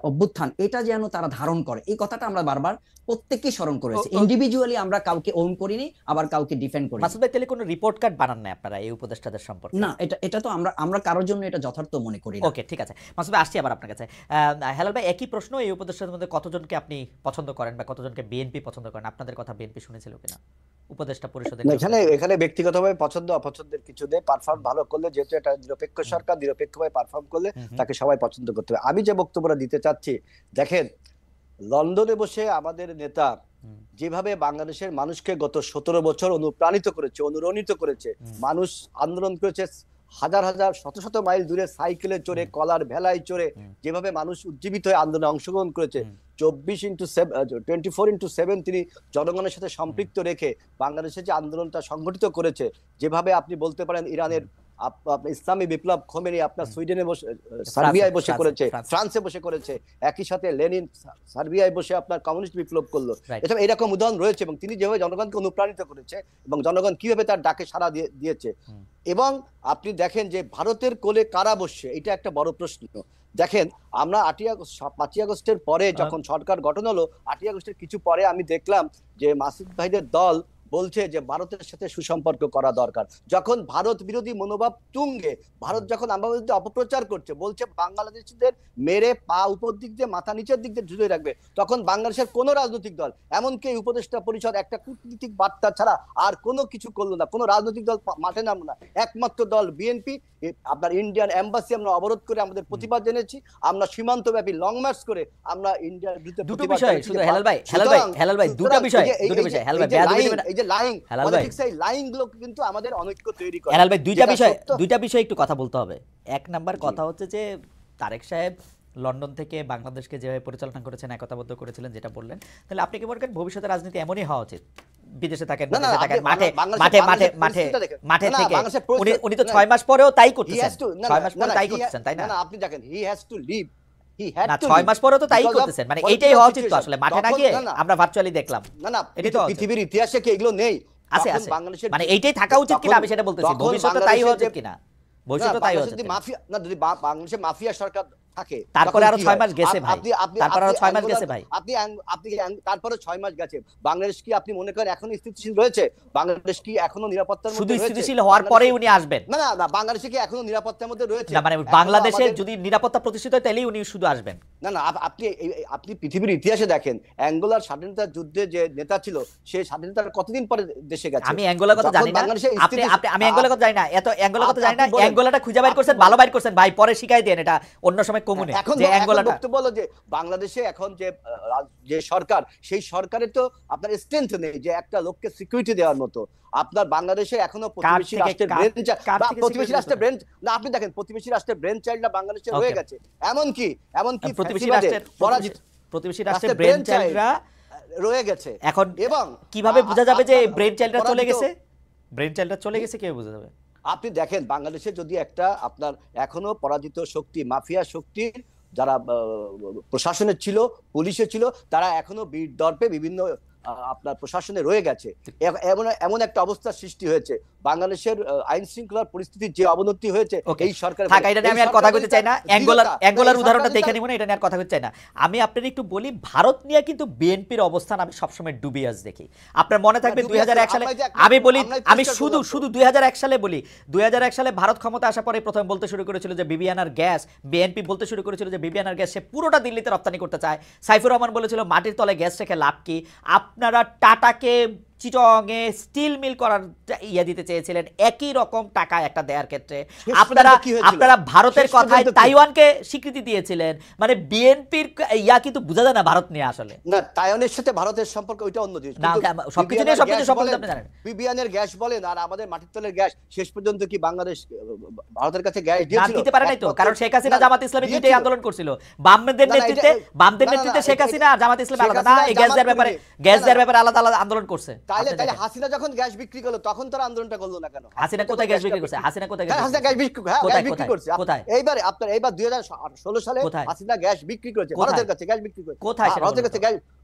Speaker 2: অভ্যুত্থান, এটা যেন তারা ধারণ করে এই কথাটা আমরা বারবার প্রত্যেককেই স্মরণ করেছি। ইন্ডিভিজুয়ালি আমরা কাউকে ওন করিনি, আবার কাউকে ডিফেন্ড করিনি।
Speaker 1: মাসুদ ভাই তাহলে কোনো রিপোর্ট কার্ড বানান না আপনারা এই উপদেষ্টাদের সম্পর্কে?
Speaker 2: না, এটা তো আমরা কারোর জন্য এটা যথার্থ মনে করি না।
Speaker 1: ওকে, ঠিক আছে। মাসুদ ভাই আসছি আবার আপনার কাছে। হেলাল ভাই একই প্রশ্ন, এই উপদেষ্টাদের মধ্যে কতজনকে আপনি পছন্দ করেন বা কতজনকে বিএনপি পছন্দ করেন? আপনাদের কথা বিএনপি শুনেছিল কিনা উপদেষ্টা পরিষদের?
Speaker 3: এখানে ব্যক্তিগতভাবে পছন্দ অপছন্দের কিছু নেই, পারফর্ম ভালো করলে, যেহেতু এটা নিরপেক্ষ সরকার, নিরপেক্ষভাবে পারফর্ম করলে তাকে সবাই পছন্দ করতে হবে। আমি যে বক্তব্যটা দিতে চাচ্ছি, দেখেন লন্ডনে বসে আমাদের নেতা যেভাবে বাংলাদেশের মানুষকে গত 17 বছর অনুপ্রাণিত করেছে, অনুরণিত করেছে, মানুষ আন্দোলন করেছে, হাজার হাজার শত শত মাইল দূরে সাইকেলে চড়ে, কলার ভেলায় চড়ে, যেভাবে মানুষ উজ্জীবিত হয়ে আন্দোলনে অংশগ্রহণ করেছে, 24/7 তিনি জনগণের সাথে সম্পৃক্ত রেখে বাংলাদেশে যে আন্দোলনটা সংগঠিত করেছে, যেভাবে আপনি বলতে পারেন ইরানের ইসলামী বিপ্লব খোমেনি আপনার সুইডেনে বসে, সার্বিয়ায় বসে করেছে, ফ্রান্সে বসে করেছে, একই সাথে লেনিন সার্বিয়ায় বসে আপনার কমিউনিস্ট বিপ্লব করলো। এটা এরকম উদাহরণ রয়েছে, এবং তিনি যেভাবে জনগণকে অনুপ্রাণিত করেছে এবং জনগণ কিভাবে তার ডাকে সাড়া দিয়েছে। এবং আপনি দেখেন যে ভারতের কোলে কারা বসছে, এটা একটা বড় প্রশ্ন। দেখেন আমরা 5ই আগস্টের পরে যখন সরকার গঠন হলো, 8ই আগস্টের কিছু পরে আমি দেখলাম যে মাসুদ ভাইদের দল বলছে যে ভারতের সাথে সুসম্পর্ক করা দরকার। যখন ভারত বিরোধী মনোভাব তুঙ্গে, ভারত যখন আমার বিরুদ্ধে অপপ্রচার করছে, বলছে বাংলাদেশিদের মেরে পা উপর দিক দিয়ে মাথা নিচের দিক দিয়ে ঝুলিয়ে রাখবে, তখন বাংলাদেশের কোনো রাজনৈতিক দল, এমনকি উপদেষ্টা পরিষদ একটা কূটনীতিক বার্তা ছাড়া আর কোনো কিছু করলো না, কোনো রাজনৈতিক দল মাঠে নামলো না। একমাত্র দল বিএনপি, আপনার ইন্ডিয়ান এম্বাসি আমরা অবরোধ করে আমাদের প্রতিবাদ জানিয়েছি, আমরা সীমান্তব্যাপী লং মার্চ করে আমরা ইন্ডিয়ার বিরুদ্ধে
Speaker 1: দুটো বিষয় শুধু হেলাল ভাই দুটো বিষয় হেলাল ভাই
Speaker 3: এই যে লাইং পলিটিক্স, এই লাইং গুলো কিন্তু আমাদের অনৈক্য তৈরি করে।
Speaker 1: হেলাল ভাই দুইটা বিষয় একটু কথা বলতে হবে। এক নাম্বার কথা হচ্ছে যে তারেক সাহেব লন্ডন থেকে বাংলাদেশকে যেভাবে পরিচালনা করেছেন, একতাবদ্ধ করেছিলেন, যেটা বললেন, তাহলে আপনি কি মনে করেন ভবিষ্যতে রাজনীতি এমনই হওয়া উচিত? বিদেশে থাকেন, মাঠে থেকে উনি তো 6 মাস পরেও তাই করতেছেন, 6 মাস পরে তাই করতেছেন, তাই না?
Speaker 3: আপনি দেখেন হি হ্যাজ টু লিভ,
Speaker 1: না 6 মাস পরেও তো তাই করতেছেন, মানে এইটাই হওয়া উচিত তো আসলে, মাঠে না গিয়ে আমরা ভার্চুয়ালি দেখলাম।
Speaker 3: না এটাই তো পৃথিবীর ইতিহাসে কি এগুলো নেই?
Speaker 1: আছে, মানে এইটাই থাকা উচিত কিনা আমি সেটা বলতেছি, ভবিষ্যতে তাই হওয়া উচিত কিনা, ভবিষ্যতে তাই হওয়া উচিত।
Speaker 3: মাফিয়া না, যদি বাংলাদেশে মাফিয়া সরকার থাকে,
Speaker 1: তারপরে আরো 6 মাস গেছে ভাই, তারপরে আরো 6 মাস গেছে ভাই,
Speaker 3: আপনি তারপরে 6 মাস গেছে। বাংলাদেশ কি আপনি মনে করেন এখনো স্থিতিশীল রয়েছে? বাংলাদেশ কি এখনো নিরাপত্তার মধ্যে রয়েছে?
Speaker 1: শুধু স্থিতিশীল হওয়ার পরেই উনি আসবেন?
Speaker 3: না, বাংলাদেশে কি এখনো নিরাপত্তার মধ্যে রয়েছে?
Speaker 1: না, মানে বাংলাদেশে যদি নিরাপত্তা প্রতিষ্ঠিত হয় তাহলেই উনি শুধু আসবেন।
Speaker 3: না না, আপনি পৃথিবীর ইতিহাসে দেখেন অ্যাঙ্গোলার স্বাধীনতা যুদ্ধে যে নেতা ছিল সে স্বাধীনতার কতদিন পরে দেশে গেছে।
Speaker 1: আমি অ্যাঙ্গোলার কথা জানি না, আমি অ্যাঙ্গোলার কথা জানি না, এত অ্যাঙ্গোলার কথা জানি না। অ্যাঙ্গোলাটা খুঁজে বাইর করছেন, ভালো বাইর করছেন ভাই, পরে শিখাই দেন এটা অন্য সময় কমুনে।
Speaker 3: যে অ্যাঙ্গোলাটা বক্তব্য হলো যে বাংলাদেশে এখন যে সরকার, সেই সরকারের তো আপনার স্ট্রেংথ নেই যে একটা লোককে সিকিউরিটি দেওয়ার মতো। আপনার বাংলাদেশে এখনো প্রতিবেশী রাষ্ট্রের ব্রেন না, আপনি দেখেন প্রতিবেশী রাষ্ট্রের ব্রেন চাইল্ডরা বাংলাদেশে রয়ে গেছে। এমনকি প্রতিবেশী রাষ্ট্রের ব্রেন চাইল্ডরা রয়ে গেছে এখন। এবং
Speaker 1: কিভাবে বোঝা যাবে যে ব্রেন চাইল্ডরা চলে গেছে? ব্রেন চাইল্ডরা চলে গেছে কিভাবে বোঝা যাবে?
Speaker 3: আপনি দেখেন বাংলাদেশে যদি একটা আপনার এখনো পরাজিত শক্তি, মাফিয়া শক্তির যারা প্রশাসনের ছিল, পুলিশে ছিল, তারা এখনো বীর দর্পে বিভিন্ন আপনার প্রশাসনে রয়ে গেছে। এমন একটা অবস্থা সৃষ্টি হয়েছে বাংলাদেশের আইন শৃঙ্খলার পরিস্থিতির যে অবনতি হয়েছে এই সরকার।
Speaker 1: আমি আর কথা বলতে চাই না, অ্যাঙ্গোলার উদাহরণটা দেখে নিব না, এটা নিয়ে আর কথা বলতে চাই না। আমি আপনাদের একটু বলি, ভারত নিয়ে কিন্তু বিএনপির অবস্থান আমি সবসময় ডুবিয়াস দেখি। আপনার মনে থাকবে 2001 সালে, আমি বলি, আমি শুধু 2001 সালে বলি, 2001 সালে ভারত ক্ষমতা আসার পরে প্রথমে বলতে শুরু করেছিল যে বিবিআনার গ্যাস, বিএনপি বলতে শুরু করেছিল যে বিবিআনার গ্যাস সে পুরোটা দিল্লিতে রপ্তানি করতে চায়। সাইফুর রহমান বলেছিল মাটির তলে গ্যাস রেখে লাভ কি, আপনারা টাটাকে চিটংয়ে স্টিল মিল করার ইয়ে দিতে চেয়েছিলেন, একই রকম টাকা একটা দেওয়ার ক্ষেত্রে আপনারা ভারতের কথায় তাইওয়ানকে স্বীকৃতি দিয়েছিলেন। মানে বিএনপির ইয়া কিন্তু বোঝা যায় না ভারত নিয়ে আসলে।
Speaker 3: না, তাইওয়ানের সাথে ভারতের সম্পর্ক ওইটা অন্য জিনিস।
Speaker 1: না, সবকিছু নিয়ে সবকিছু সম্পর্কে আপনি জানেন।
Speaker 3: বিবিআনের গ্যাস বলেন আর আমাদের মাটির তলের গ্যাস, শেষ পর্যন্ত কি বাংলাদেশ ভারতের কাছে গ্যাস দিয়েছিল?
Speaker 1: না, দিতে পারে নাই তো, কারণ শেখ হাসিনা জামাত ইসলামী দুইটাই আন্দোলন করছিল। বামদের নেতৃত্বে শেখ হাসিনা আর জামাত ইসলামী আলাদা না, এই গ্যাস দেওয়ার ব্যাপারে আলাদা আলাদা আন্দোলন করছে।
Speaker 3: তাহলে হাসিনা যখন গ্যাস বিক্রি করলো তখন তারা আন্দোলনটা করলো না কেন?
Speaker 1: হাসিনা কোথায় গ্যাস বিক্রি করছে? হাসিনা কোথায়
Speaker 3: গ্যাস বিক্রি করছে? এইবারে আপনার এইবার 2016 সালে হাসিনা গ্যাস বিক্রি করেছে, ভারতের কাছে গ্যাস বিক্রি করেছে।
Speaker 1: কোথায়
Speaker 3: ভারতের কাছে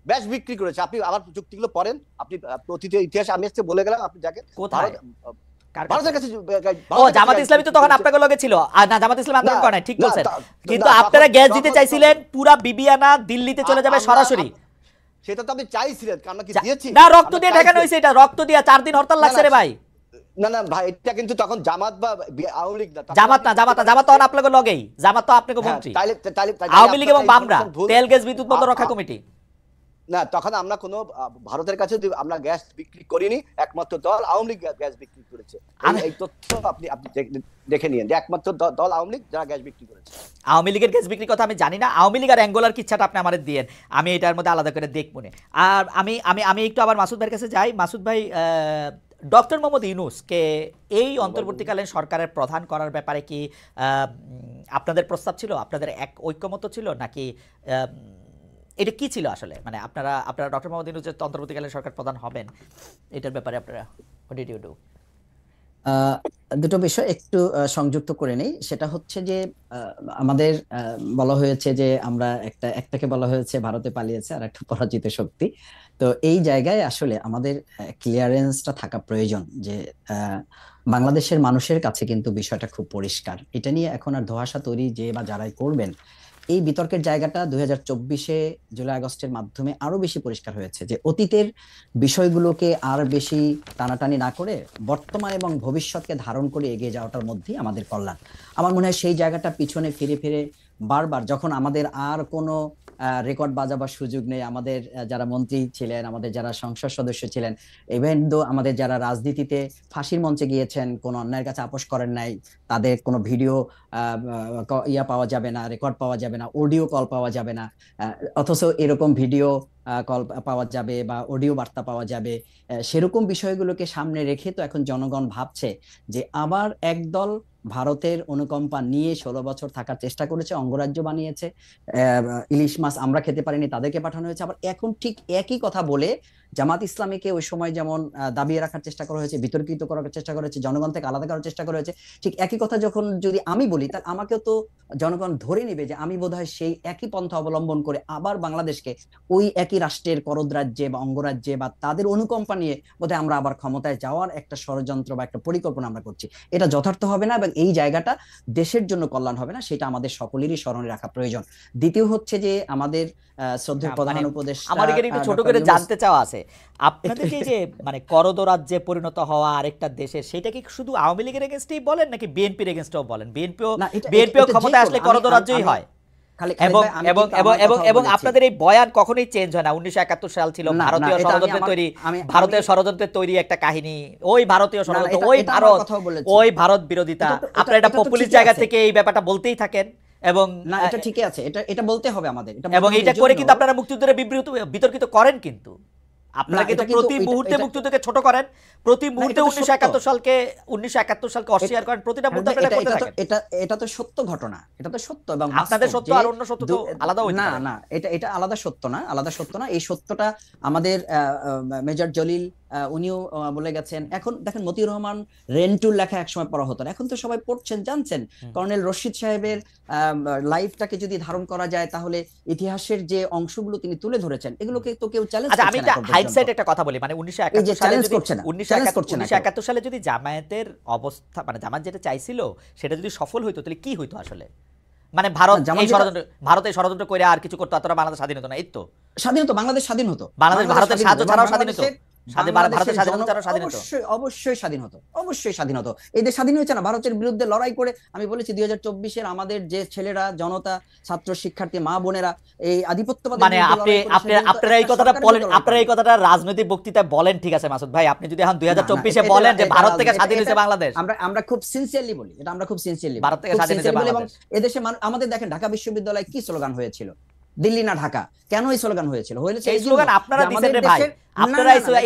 Speaker 3: গ্যাস বিক্রি করেছে। আপনি আবার যুক্তিগুলো পড়েন, আপনি অতীতের ইতিহাস আমি আজকে বলে গেলাম, আপনি দেখেন
Speaker 1: কোথায়
Speaker 3: ভারতের কাছে।
Speaker 1: ও জামাত ইসলামী তো তখন আপনাদের লগে ছিল, আর না জামাত ইসলাম আন্দোলন করে নাই, ঠিক বলছেন। কিন্তু আপনারা গ্যাস দিতে চাইছিলেন, পুরা বিবিআনা দিল্লিতে চলে যাবে সরাসরি।
Speaker 3: সেটা তো আপনি চাইছিলেন, আমরা কি দিয়েছি?
Speaker 1: না, রক্ত দিয়ে ঠেকানো হয়েছে, এটা রক্ত দিয়ে 4 দিন হরতাল লাগছে রে ভাই।
Speaker 3: না না ভাই, এটা কিন্তু তখন জামাত বা আওয়ামী লীগ না,
Speaker 1: জামাত তখন আপনাদের লগেই, জামাত তো আপনাদের মন্ত্রী। আওয়ামী লীগ এবং বামরা, তেল গ্যাস বিদ্যুৎ বন্ধ রক্ষা কমিটি।
Speaker 3: না, তখন আমরা কোনো ভারতের কাছে আমরা গ্যাস বিক্রি করিনি, একমাত্র দল আওয়ামী লীগ গ্যাস বিক্রি করেছে। এই তথ্য আপনি দেখে নিন যে একমাত্র দল আওয়ামী লীগ যারা গ্যাস বিক্রি করেছে।
Speaker 1: আওয়ামী লীগের গ্যাস বিক্রির কথা আমি জানি না, আওয়ামী লীগ আর অ্যাঙ্গোলার কিচ্ছাটা আপনি আমাদের দিয়েন, আমি এটার মধ্যে আলাদা করে দেখব না। আর আমি একটু আবার মাসুদ ভাইয়ের কাছে যাই। মাসুদ ভাই, ডক্টর মোহাম্মদ ইউনূসকে এই অন্তর্বর্তীকালীন সরকারের প্রধান করার ব্যাপারে কি আপনাদের প্রস্তাব ছিল, আপনাদের এক ঐক্যমত ছিল, নাকি এটা কি ছিল আসলে? মানে আপনারা ডক্টর মোহাম্মদ ইউনূস অন্তর্বর্তীকালীন সরকার প্রধান হবেন, এটার ব্যাপারে আপনারা হোয়াট ডিড ইউ ডু?
Speaker 2: দুটো বিষয় একটু সংযুক্ত করে নেই। সেটা হচ্ছে যে আমাদের বলা হয়েছে যে আমরা একটাকে বলা হয়েছে ভারতে পালিয়েছে আর একটা পরাজিত শক্তি। তো এই জায়গায় আসলে আমাদের ক্লিয়ারেন্সটা থাকা প্রয়োজন যে বাংলাদেশের মানুষের কাছে কিন্তু বিষয়টা খুব পরিষ্কার। এটা নিয়ে এখন আর ধোঁয়াশা তৈরি যে বা যারাই করবেন, এই বিতর্কের জায়গাটা 2024-এ জুলাই আগস্টের মাধ্যমে আরো বেশি পরিষ্কার হয়েছে যে অতীতের বিষয়গুলোকে আর বেশি টানাটানি না করে বর্তমান এবং ভবিষ্যৎকে ধারণ করে এগিয়ে যাওয়াটার মধ্যেই আমাদের কল্যাণ। আমার মনে হয় সেই জায়গাটা পিছনে ফিরে ফিরে বারবার যখন আমাদের আর কোনো রেকর্ড বাজাবার সুযোগ নেই, আমাদের যারা মন্ত্রী ছিলেন, আমাদের যারা সংসদ সদস্য ছিলেন, ইভেন দো আমাদের যারা রাজনীতিতে ফাঁসির মঞ্চে গিয়েছেন, কোনো অন্যায়ের কাছে আপোষ করেন নাই, তাদের কোনো ভিডিও পাওয়া যাবে না, রেকর্ড পাওয়া যাবে না, অডিও কল পাওয়া যাবে না, অথচ এরকম ভিডিও কল পাওয়া যাবে বা অডিও বার্তা পাওয়া যাবে। সেরকম বিষয়গুলোকে সামনে রেখে তো এখন জনগণ ভাবছে যে আবার একদল ভারতের অনুকম্পা নিয়ে 16 বছর থাকার চেষ্টা করেছে, অঙ্গরাজ্য বানিয়েছে, ইলিশ মাছ আমরা খেতে পারিনি তাদেরকে পাঠানো হয়েছে। আবার এখন ঠিক একই কথা বলে জামাত ইসলামীকে ওই সময় যেমন দাবিয়ে রাখার চেষ্টা করা হয়েছে, বিতর্কিত করার চেষ্টা করা হয়েছে, জনগণ থেকে আলাদা করার চেষ্টা করা হয়েছে, ঠিক একই কথা যখন যদি আমি বলি তাহলে আমাকেও তো জনগণ ধরে নেবে যে আমি বোধহয় সেই একই পন্থা অবলম্বন করে আবার বাংলাদেশকে ওই একই রাষ্ট্রের করদ রাজ্যে বা অঙ্গরাজ্যে বা তাদের অনুকম্পা নিয়ে বোধহয় আমরা আবার ক্ষমতায় যাওয়ার একটা ষড়যন্ত্র বা একটা পরিকল্পনা আমরা করছি। এটা যথার্থ হবে না এবং এই জায়গাটা দেশের জন্য কল্যাণ হবে না, সেটা আমাদের সকলেরই স্মরণে রাখা প্রয়োজন। দ্বিতীয় হচ্ছে যে আমাদের শ্রদ্ধেয় প্রধান উপদেষ্টা,
Speaker 1: আমার এখানে একটু ছোট করে জানতে চাওয়া আছে, আপনাদের যে মানে করদ রাজ্যে পরিণত হওয়া আরেকটা দেশে, সেটা কি শুধু আওয়ামী লীগের এগেইনস্টেই বলেন নাকি বিএনপির এগেইনস্টেও বলেন? বিএনপিও ক্ষমতায় আসলে করদ রাজ্যই হয়। এবং আপনাদের এই বয়ান কখনোই চেঞ্জ হয় না। 1971 সাল ছিল ভারতীয় ষড়যন্ত্রের তৈরি একটা কাহিনী, ওই ভারতীয় ষড়যন্ত্র, ওই ভারত বিরোধিতা, আপনারা এটা পপুলিস্ট জায়গা থেকে এই ব্যাপারটা বলতেই থাকেন। এবং
Speaker 2: না, এটা ঠিকই আছে, এটা বলতে হবে আমাদের,
Speaker 1: এবং এটা করে কিন্তু আপনারা মুক্তিযুদ্ধের বিতর্কিত করেন, কিন্তু আপনারা কিন্তু প্রতি মুহূর্তে মুক্তিযুদ্ধকে ছোট করেন, প্রতি মুহূর্তে 1971 সালকে অস্বীকার করেন, প্রতিটা মুহূর্তে আপনারা করতে থাকেন।
Speaker 2: এটা তো সত্য ঘটনা, এটা তো সত্য, এবং
Speaker 1: আপনাদের সত্য আর অন্য সত্য তো আলাদা হইতে পারে।
Speaker 2: না, এটা আলাদা সত্য না, এই সত্যটা আমাদের মেজর জলিল উনিও বলে গেছেন। এখন দেখেন, মতিউর রহমান রেন্টুর লেখা একসময় পড়া হতো না, এখন তো সবাই পড়ছেন, জানছেন। কর্নেল রশিদ সাহেবের লাইফটাকে যদি ধারণ করা যায়, তাহলে ইতিহাসের যে অংশগুলো তিনি তুলে ধরেছেন, এগুলোকে তো কেউ চ্যালেঞ্জ করছে না।
Speaker 1: আমি হাইডসাইড একটা কথা বলি, মানে 1971 সালে যদি জামায়াতের অবস্থা, মানে জামাত যেটা চাইছিল সেটা যদি সফল হইতো, তাহলে কি হইতো আসলে? মানে ভারতের ষড়যন্ত্র করে আর কিছু করতো, অতটা বাংলাদেশ স্বাধীন হতো না? এই তো স্বাধীন হতো, বাংলাদেশ স্বাধীন হতো, ভারতের সাহায্য ছাড়াও স্বাধীন হতো,
Speaker 2: অবশ্যই স্বাধীন হতো। এই দেশ স্বাধীন হয়েছে না ভারতের বিরুদ্ধে লড়াই করে। আমি বলেছি 2024-এর আমাদের যে ছেলেরা, জনতা, ছাত্র, শিক্ষার্থী, মা বোনেরা এই আধিপত্যবাদী,
Speaker 1: মানে আপনারা এই কথাটা রাজনৈতিক বক্তৃতায় বলেন, ঠিক আছে মাসুদ ভাই, আপনি যদি এখন 2024-এ বলেন যে ভারত থেকে স্বাধীন হয়েছে বাংলাদেশ,
Speaker 2: আমরা খুব সিনসিয়ারলি বলি, এটা আমরা খুব সিনসিয়ারলি,
Speaker 1: ভারত থেকে স্বাধীন হয়েছে বাংলাদেশ। এবং
Speaker 2: এদেশে আমাদের দেখেন, ঢাকা বিশ্ববিদ্যালয়ে কি স্লোগান হয়েছিল? দিল্লি না ঢাকা। কেন এই স্লোগান হয়েছিল?
Speaker 1: এই স্লোগান আপনারা দিবেন রে ভাই,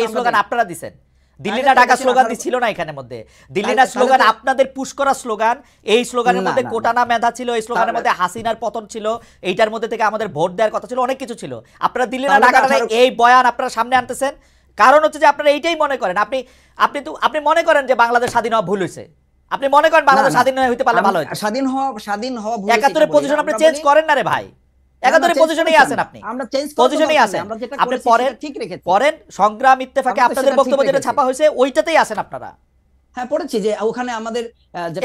Speaker 1: এই স্লোগান আপনারা দিবেন। দিল্লি না ঢাকা স্লোগান ছিল না এখানের মধ্যে। দিল্লি না স্লোগান আপনাদের পুশ করা স্লোগান। এই স্লোগানের মধ্যে কোটানা মেধা ছিল, এই স্লোগানের মধ্যে হাসিনার পতন ছিল, এইটার মধ্যে থেকে আমাদের ভোট দেওয়ার কথা ছিল, অনেক কিছু ছিল। আপনারা দিল্লি না ঢাকা এই বয়ান আপনারা সামনে আনতেছেন, কারণ হচ্ছে যে আপনারা এইটাই মনে করেন, আপনি মনে করেন যে বাংলাদেশ স্বাধীন হওয়া ভুল হয়েছে, আপনি মনে করেন বাংলাদেশ স্বাধীন হইতে পারলে ভালো হতো।
Speaker 2: স্বাধীন হওয়া ভুল।
Speaker 1: 71-এর পজিশন আপনি চেঞ্জ করেন না রে ভাই, 71-এর পজিশনেই আছেন আপনি,
Speaker 2: আমরা চেঞ্জ
Speaker 1: পজিশনেই আছেন আপনি। পরের সংগ্রাম ইত্তেফাকে আপনাদের বক্তব্য যেটা ছাপা হয়েছে ওইটাতেই আছেন আপনারা।
Speaker 2: হ্যাঁ, পড়েছি যে ওখানে আমাদের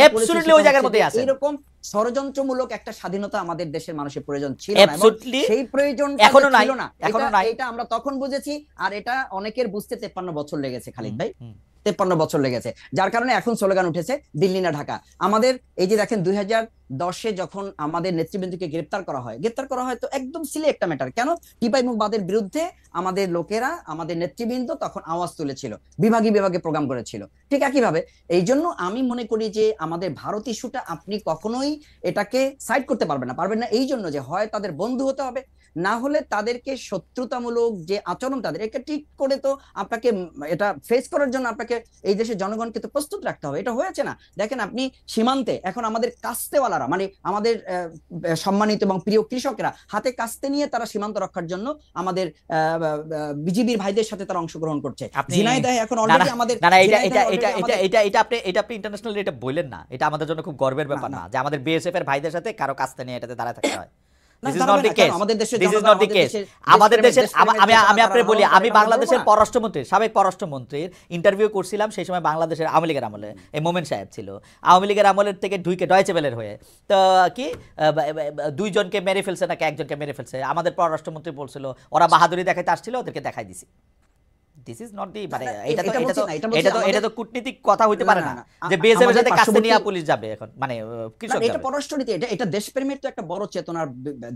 Speaker 1: অ্যাবসলিউটলি ওই জায়গার মধ্যেই আছে।
Speaker 2: এরকম ষড়যন্ত্রমূলক একটা স্বাধীনতা আমাদের দেশের মানুষের প্রয়োজন ছিল না, সেই প্রয়োজনটা
Speaker 1: এখনো নাই,
Speaker 2: এটা আমরা তখন বুঝেছি। আর এটা অনেকের বুঝতে 53 বছর লেগেছে খালিদ ভাই, 53 বছর লেগেছে, যার কারণে এখন স্লোগান উঠেছে দিল্লি না ঢাকা। আমাদের এই যে দেখেন 2010-এ যখন আমাদের নেতৃবৃন্দকে গ্রেফতার করা হয় তো একদম সিলে একটা ম্যাটার, কেন টিপাই মুখবাদের বিরুদ্ধে আমাদের লোকেরা, আমাদের নেতৃবৃন্দ তখন আওয়াজ তুলেছিল, বিভাগে প্রোগ্রাম করেছিল। ঠিক একইভাবে এই জন্য আমি মনে করি যে আমাদের ভারত ইস্যুটা আপনি কখনোই এটাকে সাইড করতে পারবেন না, এই জন্য যে হয় তাদের বন্ধু হতে হবে, না হলে তাদেরকে শত্রুতামূলক যে আচরণ তাদের, এটা ঠিক করে তো আপনাকে এটা ফেস করার জন্য আপনাকে এই দেশের জনগণকে তো প্রস্তুত রাখতে হবে। এটা হয়েছে না, দেখেন আপনি সীমান্তে এখন আমাদের কাস্তেওয়ালারা, মানে আমাদের সম্মানিত এবং প্রিয় কৃষকরা হাতে কাস্তে নিয়ে তারা সীমান্ত রক্ষার জন্য আমাদের বিজিবির ভাইদের সাথে তারা অংশগ্রহণ করছে। ঝিনাইদহে এখন অলরেডি আমাদের
Speaker 1: এটা আপনি ইন্টারন্যাশনালি এটা বললেন না, এটা আমাদের জন্য খুব গর্বের ব্যাপার না যে আমাদের বিএসএফ এর ভাইদের সাথে কারো কাস্তে নিয়ে এটাতে দাঁড়ায় থাকতে হয়। This is not the case. আমাদের দেশের আমি আপনাকে বলি, আমি বাংলাদেশের সাবেক পররাষ্ট্রমন্ত্রীর ইন্টারভিউ করছিলাম, সেই সময় বাংলাদেশের আওয়ামী লীগের আমলে এই মোমেন্ট সাহেব ছিল, আওয়ামী লীগের আমলের থেকে ঢুকে ডয়েচে ওয়েলের হয়ে তো কি 2 জনকে মেরে ফেলছে নাকি 1 জনকে মেরে ফেলছে, আমাদের পররাষ্ট্রমন্ত্রী বলছিল ওরা বাহাদুরি দেখাইতে আসছিল, ওদেরকে দেখাই দিছি। দিস ইজ নট দি, মানে এটা তো কূটনীতিক কথা হইতে পারে না যে বিএসএফ এর সাথে কাছে নিয়ে পুলিশ যাবে এখন, মানে কিছু
Speaker 2: এটা পররাষ্ট্রনীতি, এটা দেশপ্রেমের তো একটা বড় চেতনার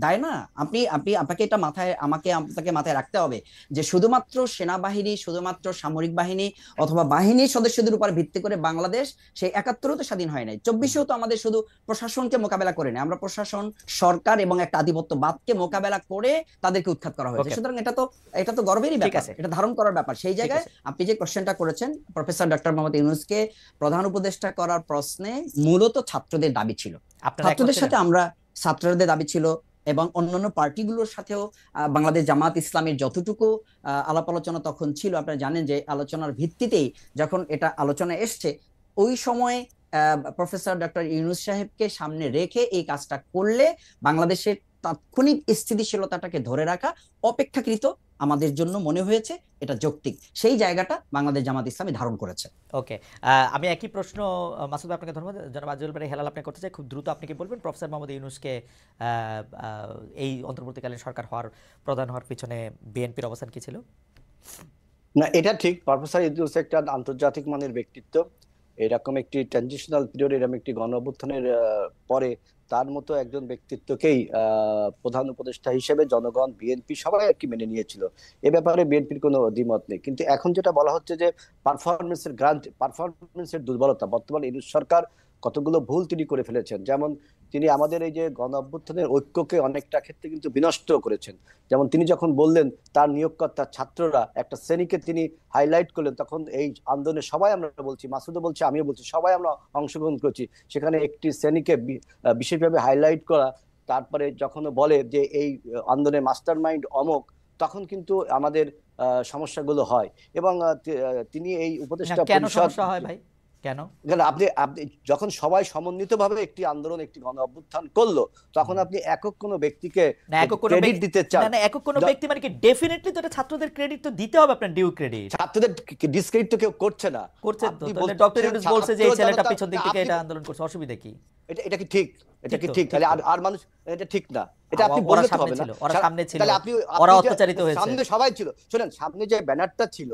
Speaker 2: দায় না। আপনাকে এটা আপনাকে মাথায় রাখতে হবে যে শুধুমাত্র সেনাবাহিনী, শুধুমাত্র সামরিক বাহিনী অথবা বাহিনীর সদস্যদের উপর ভিত্তি করে বাংলাদেশ সেই 71-ও তো স্বাধীন হয় নাই, 24-এও তো আমাদের শুধু প্রশাসনকে মোকাবেলা করে নাই, আমরা প্রশাসন, সরকার এবং একটা আধিপত্যবাদকে মোকাবেলা করে তাদেরকে উৎখাত করা হয়েছে। সুতরাং এটা তো গর্বেরই ব্যাপার, এটা ধারণ করার ব্যাপার। সেই জায়গায় আপনি যে কোশ্চেনটা করেছেন প্রফেসর ডক্টর মোহাম্মদ ইউনূসকে প্রধান উপদেষ্টা করার প্রশ্নে মূলত ছাত্রদের দাবি ছিল, ছাত্রদের দাবি ছিল এবং অন্যান্য পার্টিগুলোর সাথেও বাংলাদেশ জামাত ইসলামের যতটুকু আলাপ আলোচনা তখন ছিল, আপনারা জানেন যে আলোচনার ভিত্তিতেই যখন এটা আলোচনা এসছে, ওই সময় প্রফেসর ডক্টর ইউনূস সাহেবকে সামনে রেখে এই কাজটা করলে বাংলাদেশের তাৎক্ষণিক স্থিতিশীলতাটাকে ধরে রাখা অপেক্ষাকৃত আমাদের জন্য মনে হয়েছে এটা যৌক্তিক, সেই জায়গাটা বাংলাদেশ জামাত ইসলামী ধারণ করেছে।
Speaker 1: ওকে, আমি একই প্রশ্ন মাসুদ ভাই আপনাকে ধন্যবাদ, জনাব আজিজুল বারী হেলাল আপনি করতে চাই, খুব দ্রুত আপনি কি বলবেন প্রফেসর মোহাম্মদ ইউনূসকে এই অন্তর্বর্তীকালীন সরকার প্রধান হওয়ার পিছনে বিএনপির অবস্থান কি ছিল?
Speaker 3: না, এটা ঠিক, প্রফেসর ইউনূস একটা আন্তর্জাতিক মানের ব্যক্তিত্ব, এরকম একটি ট্রানজিশনাল পিরিয়ড, এরকম একটি গণ অভ্যুত্থানের পরে তার মতো একজন ব্যক্তিত্বকেই প্রধান উপদেষ্টা হিসেবে জনগণ, বিএনপি সবাই আর কি মেনে নিয়েছিল। এ ব্যাপারে বিএনপির কোনো দ্বিমত নেই। কিন্তু এখন যেটা বলা হচ্ছে যে পারফরমেন্সের দুর্বলতা, বর্তমান ইউনূস সরকার কতগুলো ভুল তিনি করে ফেলেছেন। যেমন তিনি আমাদের এই যে গণ অভ্যুত্থানের ঐক্যকে অনেকটা ক্ষেত্রে কিন্তু বিনষ্ট করেছেন। যেমন তিনি যখন বললেন তার নিয়োগকর্তা ছাত্ররা একটা শ্রেণীকে তিনি হাইলাইট করলেন, তখন এই আন্দোলনে সবাই, আমরা বলছি, মাসুদও বলছি, আমিও বলছি, সবাই আমরা অংশগ্রহণ করেছি। সেখানে একটি শ্রেণীকে বিশেষভাবে হাইলাইট করা, তারপরে যখন বলে যে এই আন্দোলনের মাস্টার মাইন্ড অমক, তখন কিন্তু আমাদের সমস্যাগুলো হয়। এবং তিনি এই উপদেষ্টা
Speaker 1: কেন সমস্যা হয় ভাই? কেন?
Speaker 3: আপনি যখন সবাই সমন্বিতভাবে একটি আন্দোলন, একটি গণ অভ্যুত্থান করলো, তখন আপনি একক কোনো ব্যক্তিকে ক্রেডিট দিতে চান
Speaker 1: না, একক কোনো ব্যক্তি মানে কি? ডেফিনেটলি তো এটা ছাত্রদের ক্রেডিট তো দিতে হবে, আপনার ডিউ ক্রেডিট।
Speaker 3: ছাত্রদের ডিসক্রেডিট তো কেউ করছে না,
Speaker 1: করছে তো। তাহলে ডক্টর ইউনূস বলছে যে এই ছেলেটা পিছন দিক থেকে এটা আন্দোলন করছে, অসুবিধা কি?
Speaker 3: এটা কি ঠিক? এটা কি ঠিক? তাহলে আর মানুষ এটা ঠিক না, এটা আপনি বলতে হবে না।
Speaker 1: ওরা সামনে ছিল,
Speaker 3: তাহলে আপনি
Speaker 1: ওরা অত্যাচারিত হয়েছে,
Speaker 3: সামনে সবাই ছিল। শুনেন, সামনে যে ব্যানারটা ছিল,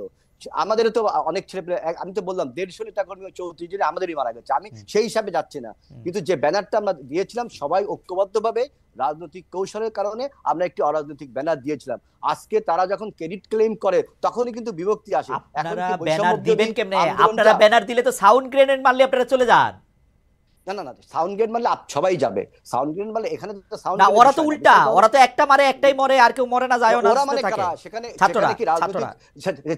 Speaker 3: আমাদের তো অনেক ছেলে, আমি তো বললাম 150 নেতা কর্মী 34 জনে আমাদেরই মারা গেছে, আমি সেই হিসাবে যাচ্ছি না। কিন্তু যে ব্যানারটা আমরা দিয়েছিলাম সবাই ঐক্যবদ্ধভাবে, রাজনৈতিক কৌশলের কারণে আমরা একটি অরাজনৈতিক ব্যানার দিয়েছিলাম। আজকে তারা যখন ক্রেডিট ক্লেম করে তখনই কিন্তু বিভক্তি আসে।
Speaker 1: আপনারা ব্যানার দিবেন কেমনে? আপনারা ব্যানার দিলে তো সাউন্ড গ্রেনেড মারলে আপনারা চলে যান।
Speaker 3: না, সাউন্ড গ্রেনেড মারলে সবাই যাবে। সাউন্ড গ্রেনেড মারলে এখানে তো সাউন্ড
Speaker 1: না, ওরা তো উল্টা, ওরা তো একটা মারে একটাই মরে, আর কেউ মরে না, যায় না।
Speaker 3: ওরা মানে কারা? সেখানে কি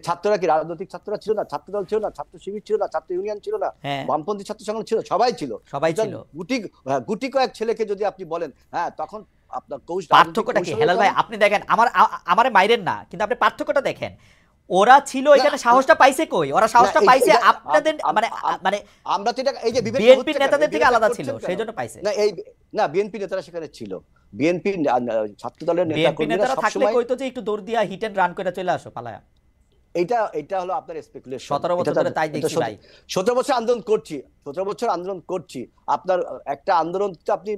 Speaker 3: ছাত্ররা কি রাজনৈতিক ছাত্ররা ছিল না? ছাত্রদল ছিল না? ছাত্র শিবির ছিল না? ছাত্র ইউনিয়ন ছিল না? বামপন্থী ছাত্র সংগঠন ছিল? সবাই ছিল। গুটি কয়েক ছেলেকে যদি আপনি বলেন, হ্যাঁ, তখন আপনার
Speaker 1: পার্থক্যটা কি হেলাল ভাই? আপনি দেখেন, আমারে মাইরেন না, কিন্তু আপনি পার্থক্যটা দেখেন। ওরা ছিল এখানে, সাহসটা পাইছে কই? ওরা সাহসটা পাইছে আপনাদের মানে
Speaker 3: আমরা তো এটা, এই যে
Speaker 1: বিএনপি নেতাদের থেকে আলাদা ছিল, সেইজন্য পাইছে।
Speaker 3: না, বিএনপি নেতারা সেখানে ছিল। বিএনপি ছাত্র দলের
Speaker 1: নেতারা থাকলে কইতো যে একটু দৌড় দিয়া হিট এন্ড রান করে চলে আসো পালায়া।
Speaker 3: এটা হলো আপনার স্পেকুলেশন।
Speaker 1: 17 বছর ধরে তাই দেখছি ভাই।
Speaker 3: 17 বছর আন্দোলন করছি। আপনার একটা আন্দোলন তো আপনি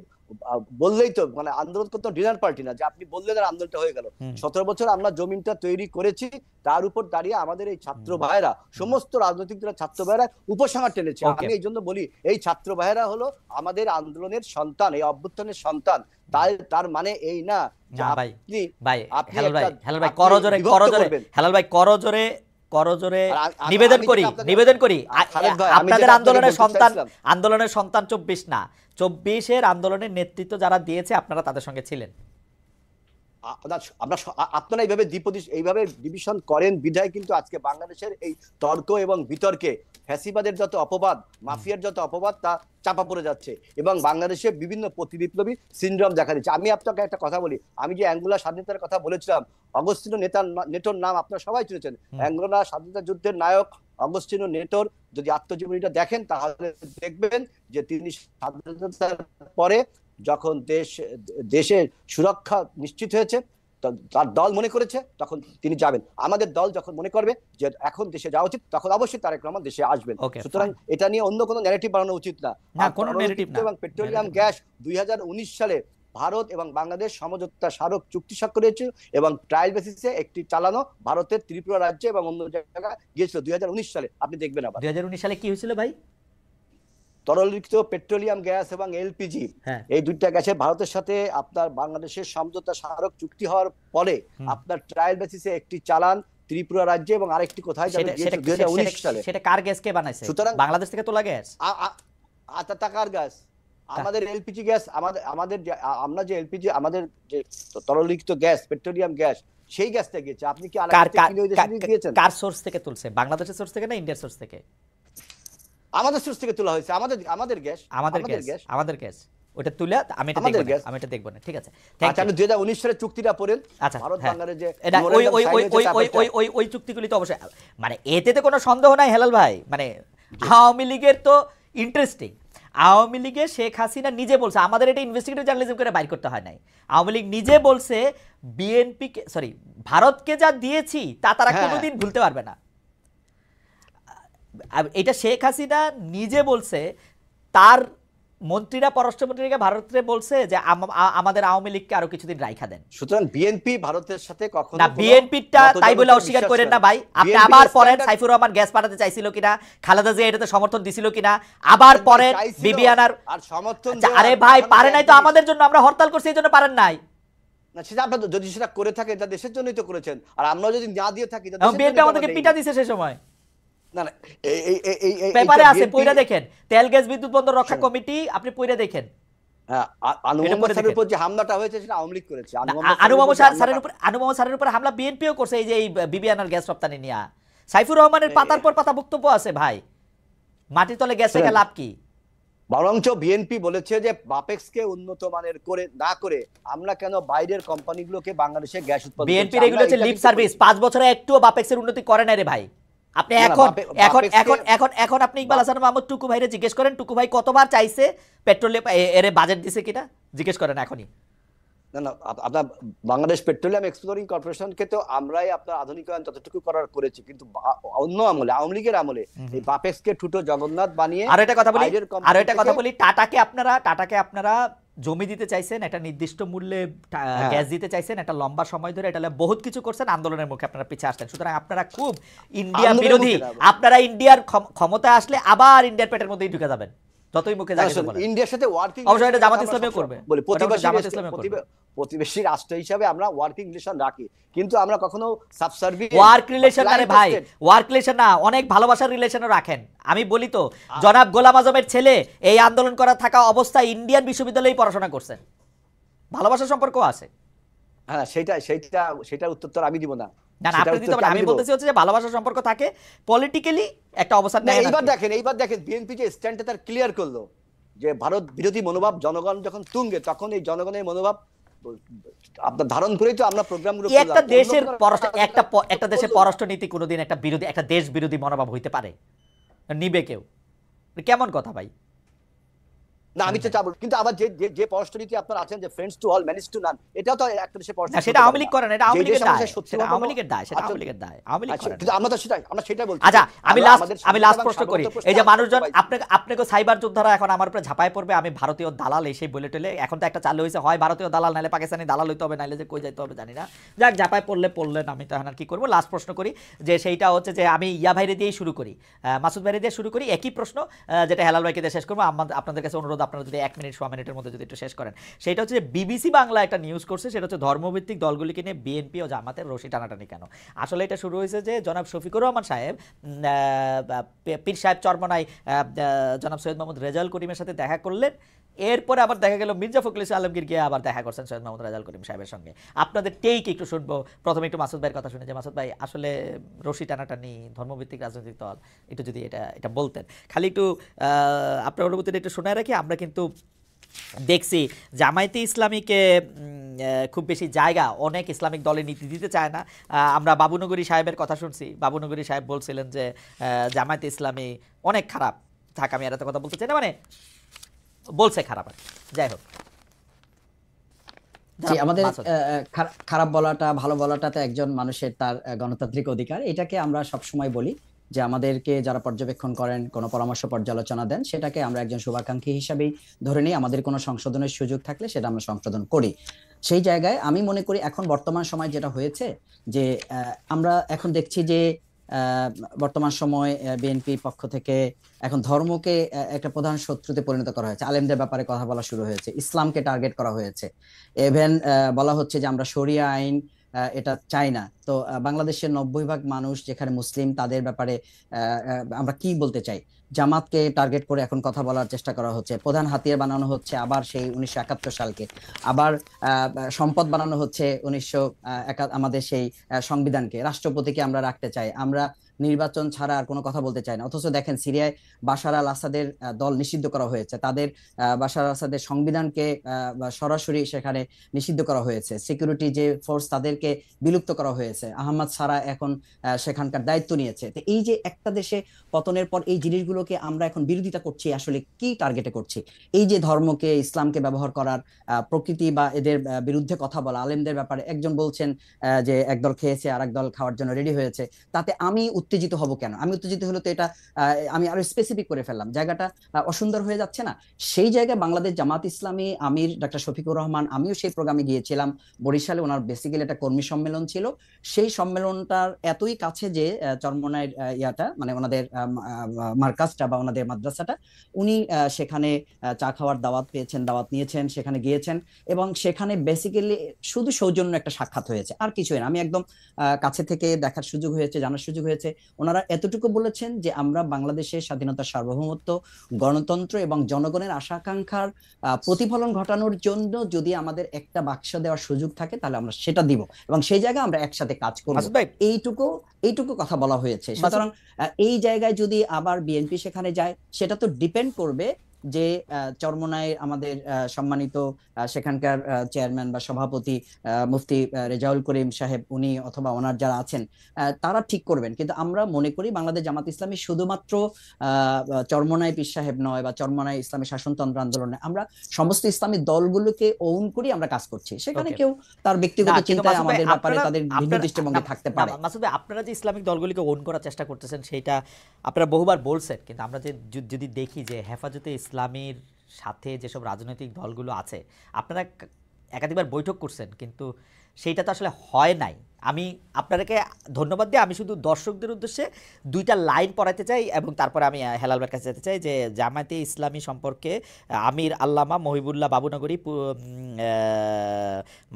Speaker 3: বললেই তো, মানে আন্দোলন করতে ডিনার পার্টি না যে আপনি বললেন আর আন্দোলনটা হয়ে গেল। 17 বছর আমরা জমিনটা তৈরি করেছি, তার উপর দাঁড়িয়ে আমাদের এই ছাত্র ভাইরা, সমস্ত রাজনৈতিক দলের ছাত্র ভাইরা উপসংহার টেনেছে। আমি এই জন্য বলি, এই ছাত্র ভাইরা হলো আমাদের আন্দোলনের সন্তান, এই অভ্যুত্থানের সন্তান। তার মানে এই না যে
Speaker 1: করজোরে নিবেদন করি আপনাদের আন্দোলনের সন্তান 24 না, 24-এর আন্দোলনের নেতৃত্ব যারা দিয়েছে আপনারা তাদের সঙ্গে ছিলেন।
Speaker 3: আপনারা এইভাবে ডিভিশন করেন বিধায় কিন্তু আজকে বাংলাদেশের এই তর্ক এবং বিতর্কে ফ্যাসিবাদের যত অপবাদ, মাফিয়ার যত অপবাদ, তা চাপা পড়ে যাচ্ছে এবং বাংলাদেশে বিভিন্ন প্রতিবিপ্লবী সিনড্রোম দেখা দিচ্ছে। আমি আপনাকে একটা কথা বলি, আমি যে অ্যাঙ্গোলা স্বাধীনতার কথা বলেছিলাম, অগস্তিনো নেটোর নাম আপনারা সবাই শুনেছেন। অ্যাঙ্গোলা স্বাধীনতা যুদ্ধের নায়ক অগস্তিনো নেটোর যদি আত্মজীবনীটা দেখেন তাহলে দেখবেন যে তিনি স্বাধীনতার পরে যখন দেশের সুরক্ষা নিশ্চিত হয়েছে, তার দল মনে করেছে তখন তিনি যাবেন। আমাদের দল যখন মনে করবে যে এখন দেশে যাওয়া উচিত, তখন অবশ্যই তারেক রহমান দেশে আসবেন। সুতরাং এটা নিয়ে অন্য কোনো ন্যারেটিভ বানানো উচিত না। এবং পেট্রোলিয়াম গ্যাস 2019 সালে ভারত এবং বাংলাদেশ সমঝোতা স্মারক চুক্তি স্বাক্ষর হয়েছিল এবং ট্রায়াল বেসিসে একটি চালানো ভারতের ত্রিপুরা রাজ্যে এবং অন্য জায়গায় গিয়েছিল 2019 সালে। আপনি দেখবেন আবার
Speaker 1: 2019 সালে কি হয়েছিল ভাই?
Speaker 3: তরলীকৃত পেট্রোলিয়াম গ্যাস এবং এলপিজি, এই দুইটা গ্যাসের ভারতের সাথে আপনার বাংলাদেশের সমঝোতা স্মারক চুক্তি হওয়ার পরে আপনার ট্রায়াল বেসিসে একটি চালান ত্রিপুরা রাজ্যে এবং আরেকটি কোথায় জানেন 2019 সালে।
Speaker 1: সেটা কার গ্যাস কে বানাইছে? সুতরাং বাংলাদেশ থেকে তোলা গ্যাস,
Speaker 3: টাকার গ্যাস। আমাদের এলপিজি গ্যাস, আমরা যে এলপিজি, আমাদের যে তরলীকৃত গ্যাস, পেট্রোলিয়াম গ্যাস, সেই গ্যাসটা গিয়েছে। আপনি কি
Speaker 1: কার সোর্স থেকে তুলছে? বাংলাদেশের সোর্স থেকে না ইন্ডিয়ার সোর্স থেকে?
Speaker 3: আমাদের সোর্স থেকে তোলা হয়েছে। আমাদের
Speaker 1: গ্যাস ওটা তুলে আমি এটা দেখব না। ঠিক আছে,
Speaker 3: আচ্ছা, 2019 সালে চুক্তিটা পড়েন। আচ্ছা, ভারত বাংলাদেশ যে
Speaker 1: ওই চুক্তিগুলি তো অবশ্যই, মানে এতে তো কোনো সন্দেহ নাই হেলাল ভাই। মানে আওয়ামী লীগের তো ইন্টারেস্টিং, আওয়ামী লীগের শেখ হাসিনা নিজে বলছে, আমাদের এটা ইনভেস্টিগেটিভ জার্নালিজম করে বাইর করতে হয় নাই। আওয়ামী লীগ নিজে বলছে ভারতকে যা দিয়েছি তা তারা কোনোদিন ভুলতে পারবে না। এটা শেখ হাসিনা নিজে বলছে, তার মন্ত্রীরা পররাষ্ট্রমন্ত্রীকে ভারতে বলছে যে আমাদের আওয়ামী লীগকে আরো কিছুদিন রাইখা দেন।
Speaker 3: সুতরাং বিএনপি ভারতের সাথে কখনো
Speaker 1: না, বিএনপিটা তাই বলে অস্বীকার করেন না ভাই। আপনি আবার পড়েন সাইফুর রহমান গ্যাস পাঠাতে চাইছিল কিনা, খালেদা জিয়া এটাতে সমর্থন দিছিল কিনা, আবার পড়েন বিবিআনার
Speaker 3: আর সমর্থন।
Speaker 1: আরে ভাই পারে নাই তো আমাদের জন্য, আমরা হরতাল করছি এই জন্য পারেন নাই
Speaker 3: না, সেটা আপনারা যদি সেটা করে থাকে এটা দেশের জন্যই তো করেছেন, আর আমরা যদি না দিয়ে থাকি
Speaker 1: বিএনপি আমাদেরকে পিটা দিছে সেই সময়।
Speaker 3: না না,
Speaker 1: পেপারে আছে, পড়ে দেখেন, তেল গ্যাস বিদ্যুৎ বন্দর রক্ষা কমিটি, আপনি পড়ে দেখেন।
Speaker 3: আনুমোহাম্মদের উপর যে হামলাটা হয়েছে সেটা আওয়ামী লীগ করেছে।
Speaker 1: আনুমোহাম্মদ স্যারের উপর হামলা বিএনপিও করছে, এই যে এই বিবিআনার গ্যাস রপ্তানি নিয়ে। সাইফুর রহমানের পাতার পর পাতা বক্তব্য আছে ভাই, মাটির তলে গ্যাস রেখে লাভ কি?
Speaker 3: বরঞ্চ বিএনপি বলেছে যে বাপেক্সকে উন্নত মানের করে না করে আমরা কেন বাইরের কোম্পানিগুলোকে বাংলাদেশে গ্যাস উৎপাদন।
Speaker 1: বিএনপির এগুলো হচ্ছে লিপ সার্ভিস। 5 বছরে একটুও বাপেক্সের উন্নতি করে নাই রে ভাই। আপনি এখন এখন এখন এখন এখন আপনি ইকবাল হাসান মাহমুদ টুকু ভাইরে জিজ্ঞেস করেন, টুকু ভাই কতবার চাইছে পেট্রোলে এর বাজেট দিছে কিনা, জিজ্ঞেস করেন এখনই।
Speaker 3: না না, আপনার বাংলাদেশ পেট্রোলিয়াম এক্সপ্লোরিং কর্পোরেশনকে তো আমরাই আপনার আধুনিকায়ন ততটুকু করার করেছি, কিন্তু অন্য আমলে, আওয়ামী লীগের আমলে এই বাপেক্সকে ঠুটো জগন্নাথ বানিয়ে।
Speaker 1: আর এটা কথা বলি টাটাকে আপনারা জমি দিতে চাইছেন, একটা নির্দিষ্ট মূল্যে গ্যাস দিতে চাইছেন, একটা লম্বা সময় ধরে, এটা বহুত কিছু করছেন, আন্দোলনের মুখে আপনারা পিছিয়ে আসছেন। সুতরাং আপনারা খুব ইন্ডিয়া বিরোধী। আপনারা ইন্ডিয়ার ক্ষমতায় আসলে আবার ইন্ডিয়ার পেটের মধ্যেই ঢুকে যাবেন, যতই মুখে জায়গা বলেন।
Speaker 3: ইন্ডিয়ার সাথে ওয়ার্কিং,
Speaker 1: অবশ্যই এটা জামাত ইসলামীও করবে,
Speaker 3: বলি প্রতিবেশী রাষ্ট্র হিসাবে আমরা ওয়ার্কিং রিলেশন রাখি, কিন্তু আমরা কখনো সাবসার্ভিয়েন্ট
Speaker 1: ওয়ার্ক রিলেশন না রে ভাই, ওয়ার্ক রিলেশন না, অনেক ভালোবাসার রিলেশনও রাখেন। আমি বলি তো, জনাব গোলাম আজমের ছেলে এই আন্দোলন করা থাকা অবস্থায় ইন্ডিয়ান বিশ্ববিদ্যালয়ে পড়াশোনা করছেন, ভালোবাসার সম্পর্ক আছে।
Speaker 3: হ্যাঁ, সেটার উত্তর তো আমি দিব না।
Speaker 1: না না, আপনি দিতে পারেন। আমি বলতেছি হচ্ছে যে ভালোবাসার সম্পর্ক থাকে, পলিটিক্যালি একটা অবস্থান নেয়।
Speaker 3: এইবার দেখেন বিএনপি যে স্ট্যান্ডটা তার ক্লিয়ার করলো যে ভারত বিরোধী মনোভাব জনগণ যখন তুঙ্গে, তখন এই জনগণের মনোভাব আপনার ধারণ করেই তো আমরা প্রোগ্রামগুলো করলাম।
Speaker 1: একটা দেশের পররাষ্ট্রনীতি কোনোদিন একটা দেশ বিরোধী মনোভাব হইতে পারে? নিবে কেউ? কেমন কথা ভাই?
Speaker 3: না, আমি তো চাবো, কিন্তু আবার যে পররাষ্ট্রনীতি আপনারা আছেন যে friends to all manage to নান, এটাও তো একটা দেশের পররাষ্ট্র।
Speaker 1: সেটা আওয়ামী লীগ করে না, এটা আওয়ামী লীগের দায়, সেটা আওয়ামী লীগের দায়, সেটা আওয়ামী লীগের দায়, আওয়ামী লীগ করে।
Speaker 3: কিন্তু আমরা সেটাই বলছি।
Speaker 1: আচ্ছা, আমি লাস্ট প্রশ্ন করি। এই যে মানুষজন আপনাকে সাইবার যোদ্ধারা এখন আমার উপরে ঝাঁপায় পড়বে, আমি ভারতীয় দালাল এসে বলে টলে, এখন তো একটা চালু হয়েছে, হয় ভারতীয় দালাল নাইলে পাকিস্তানি দালাল হইতে হবে, নাইলে যে কই যাইতে হবে জানি না। যাক, ঝাঁপায় পড়লেন, আমি তো এখন আর কি করবো। লাস্ট প্রশ্ন করি, যে সেইটা হচ্ছে যে আমি ইয়া ভাইরে দিয়েই শুরু করি, মাসুদ ভাইরে দিয়ে শুরু করি, একই প্রশ্ন যেটা হেলাল ভাইকে দিয়ে শেষ করবো। আপনাদের কাছে অনুরোধ, আপনারা যদি 1 মিনিট 1 মিনিটের মধ্যে যদি একটু শেষ করেন। সেটা হচ্ছে যে বিবিসি বাংলা একটা নিউজ করছে, সেটা হচ্ছে ধর্মভিত্তিক দলগুলিকে নিয়ে বিএনপি ও জামাতের রশি টানাটানি কেন। আসলে এটা শুরু হয়েছে যে জনাব শফিকুর রহমান সাহেব পীর সাহেব চরমনায় জনাব সৈয়দ মোহাম্মদ রেজাউল করিমের সাথে দেখা করলেন, এরপরে আবার দেখা গেল মির্জা ফখরুল ইসলাম আলমগীর গিয়ে আবার দেখা করছেন সৈয়দ মোহাম্মদ রেজাউল করিম সাহেবের সঙ্গে। আপনাদের টেক একটু শুনবো। প্রথমে একটু মাসুদ ভাইয়ের কথা শুনে, যে মাসুদ ভাই আসলে রশি টানাটানি ধর্মভিত্তিক রাজনৈতিক দল, একটু যদি এটা বলতেন, খালি একটু আপনার অনুভূতিটা একটু শোনায় রাখি। আমরা কিন্তু দেখছি জামায়াতে ইসলামীকে খুব বেশি জায়গা অনেক ইসলামিক দলে নীতি দিতে চায় না। আমরা বাবুনগরী সাহেবের কথা শুনছি, বাবুনগরী সাহেব বলছিলেন যে জামায়াতে ইসলামী অনেক খারাপ। থাক, আমি আর এত কথা বলতে চাই না, মানে বলছে খারাপ। যাই হোক,
Speaker 2: আমাদের খারাপ বলাটা ভালো বলাটা তো একজন মানুষের তার গণতান্ত্রিক অধিকার। এটাকে আমরা সবসময় বলি যে আমাদেরকে যারা পর্যবেক্ষণ করেন, কোনো পরামর্শ পর্যালোচনা দেন, সেটাকে আমরা একজন শুভাকাঙ্ক্ষী হিসাবেই ধরে নিই। আমাদের কোনো সংশোধনের সুযোগ থাকলে সেটা আমরা সংশোধন করি। সেই জায়গায় আমি মনে করি এখন বর্তমান সময় যেটা হয়েছে, যে আমরা এখন দেখছি যে বর্তমান সময় বিএনপির পক্ষ থেকে এখন ধর্মকে একটা প্রধান শত্রুতে পরিণত করা হয়েছে। আলেমদের ব্যাপারে কথা বলা শুরু হয়েছে, ইসলামকে টার্গেট করা হয়েছে, ইভেন বলা হচ্ছে যে আমরা শরিয়া আইন এটা চাই না। তো বাংলাদেশের 90% মানুষ যেখানে মুসলিম, তাদের ব্যাপারে আমরা কি বলতে চাই? জামাতকে টার্গেট করে এখন কথা বলার চেষ্টা করা হচ্ছে, প্রধান হাতিয়ার বানানো হচ্ছে আবার সেই 1971 সালকে, আবার সম্পদ বানানো হচ্ছে আমাদের সেই সংবিধানকে, রাষ্ট্রপতিকে আমরা রাখতে চাই, আমরা নির্বাচন ছাড়া আর কোনো কথা বলতে চাই না। অথচ দেখেন সিরিয়ায় বাশার আল আসাদের দল নিষিদ্ধ করা হয়েছে, তাদের বাশার আল আসাদের সংবিধানকে সরাসরি সেখানে নিষিদ্ধ করা হয়েছে, সিকিউরিটি যে ফোর্স তাদেরকে বিলুপ্ত করা হয়েছে। হয়েছে, আহমদ সারা এখন সেখানকার দায়িত্ব নিয়েছে। তো এই যে একটা দেশে পতনের পর এই জিনিসগুলোকে আমরা এখন বিরোধিতা করছি, আসলে কি টার্গেটে করছি? এই যে ধর্মকে, ইসলামকে ব্যবহার করার, প্রকৃতি বা এদের বিরুদ্ধে কথা বলা, আলেমদের ব্যাপারে একজন বলছেন যে একদল খেয়েছে আর একদল খাওয়ার জন্য রেডি হয়েছে, তাতে আমি উত্তেজিত হব কেন? আমি উত্তেজিত হলে তো এটা আমি আরো স্পেসিফিক করে ফেললাম, জায়গাটা অসুন্দর হয়ে যাচ্ছে না? সেই জায়গায় বাংলাদেশ জামাত ইসলামী, আমির ডক্টর শফিকুর রহমান, আমিও সেই প্রোগ্রামে গিয়েছিলাম বরিশালে। ওনার বেসিক্যালি একটা কর্মী সম্মেলন ছিল। সেই সম্মেলনটার এতই কাছে যে চরমোনাইয়ের ইয়াটা, মানে ওনাদের মার্কাজটা বা ওনাদের মাদ্রাসাটা, উনি সেখানে চা খাওয়ার দাওয়াত পেয়েছেন, দাওয়াত নিয়েছেন, সেখানে গিয়েছেন এবং সেখানে বেসিক্যালি শুধু সৌজন্য একটা সাক্ষাৎ হয়েছে, আর কিছুই না। আমি একদম কাছে থেকে দেখার সুযোগ হয়েছে, জানার সুযোগ হয়েছে। ওনারা এতটুকু বলেছেন যে আমরা বাংলাদেশের স্বাধীনতার সার্বভৌমত্ব, গণতন্ত্র এবং জনগণের আশা আকাঙ্ক্ষার প্রতিফলন ঘটানোর জন্য যদি আমাদের একটা বাক্স দেওয়ার সুযোগ থাকে তাহলে আমরা সেটা দিব এবং সেই জায়গায় আমরা একসাথে কাজ করব। এইটুকু কথা বলা হয়েছে। সুতরাং এই জায়গায় যদি আবার বিএনপি সেখানে যায়, সেটা তো ডিপেন্ড করবে যে চরমোনাই আমাদের সম্মানিত সেখানকার চেয়ারম্যান বা সভাপতি মুফতি রেজাউল করিম সাহেব, উনি অথবা ওনার যারা আছেন তারা ঠিক করবেন। কিন্তু আমরা মনে করি বাংলাদেশ জামাত ইসলামী শুধুমাত্র চরমোনাই পীর সাহেব নয় বা চরমোনাই ইসলামী শাসনতন্ত্র আন্দোলনে, আমরা সমস্ত ইসলামী দলগুলোকে ওন করি আমরা কাজ করছি। সেখানে কেউ তার ব্যক্তিগত চিন্তায় আমাদের ব্যাপারে তাদের ভিন্ন দৃষ্টিভঙ্গি থাকতে পারে।
Speaker 1: মাসুদ ভাই, আপনারা যে ইসলামিক দলগুলিকে ওন করার চেষ্টা করতেছেন সেটা আপনারা বহুবার বলছেন, কিন্তু আমরা যদি দেখি যে হেফাজতে ইসলামীর সাথে যেসব রাজনৈতিক দলগুলো আছে, আপনারা একাধিকবার বৈঠক করছেন, কিন্তু সেইটা তো আসলে হয় নাই। আমি আপনাদেরকে ধন্যবাদ দিয়ে আমি শুধু দর্শকদের উদ্দেশ্যে দুইটা লাইন পড়াতে চাই এবং তারপরে আমি হেলাল ভাইয়ের কাছে যেতে চাই যে জামায়াতে ইসলামী সম্পর্কে আমির আল্লামা মহিবুল্লাহ বাবুনগরী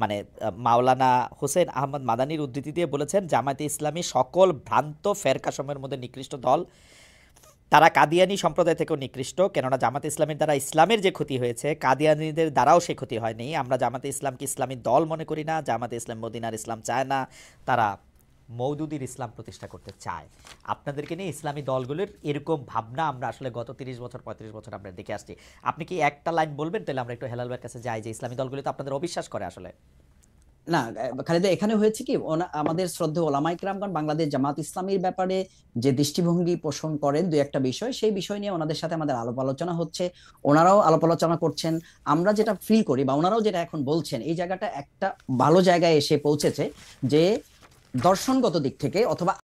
Speaker 1: মানে মাওলানা হোসেন আহমদ মাদানির উদ্ধৃতি দিয়ে বলেছেন, জামায়াতে ইসলামী সকল ভ্রান্ত ফেরকাসমূহের মধ্যে নিকৃষ্ট দল। তারা কাদিয়ানি সম্প্রদায় থেকেও নিকৃষ্ট, কেননা জামাতে ইসলামের দ্বারা ইসলামের যে ক্ষতি হয়েছে কাদিয়ানিদের দ্বারাও সে ক্ষতি হয়নি। আমরা জামাতে ইসলামকে ইসলামী দল মনে করি না। জামাতে ইসলাম মদিনার ইসলাম চায় না, তারা মওদুদির ইসলাম প্রতিষ্ঠা করতে চায়। আপনাদেরকে নিয়ে ইসলামী দলগুলোর এরকম ভাবনা আমরা আসলে গত 30 বছর 35 বছর আমরা দেখে আসছি। আপনি কি একটা লাইন বলবেন, তাহলে আমরা একটু হেলাল ভাইয়ের কাছে যাই যে ইসলামী দলগুলো তো আপনাদের অবিশ্বাস করে আসলে।
Speaker 2: না খালেদা, এখানে হয়েছে কি, আমাদের শ্রদ্ধেয় ওলামায়ে কেরামগণ বাংলাদেশ জামাত ইসলামীর ব্যাপারে যে দৃষ্টিভঙ্গি পোষণ করেন দুই একটা বিষয়, সেই বিষয় নিয়ে ওনাদের সাথে আমাদের আলাপ আলোচনা হচ্ছে, ওনারাও আলাপ আলোচনা করছেন। আমরা যেটা ফিল করি বা ওনারাও যেটা এখন বলছেন, এই জায়গাটা একটা ভালো জায়গায় এসে পৌঁছেছে যে দর্শনগত দিক থেকে অথবা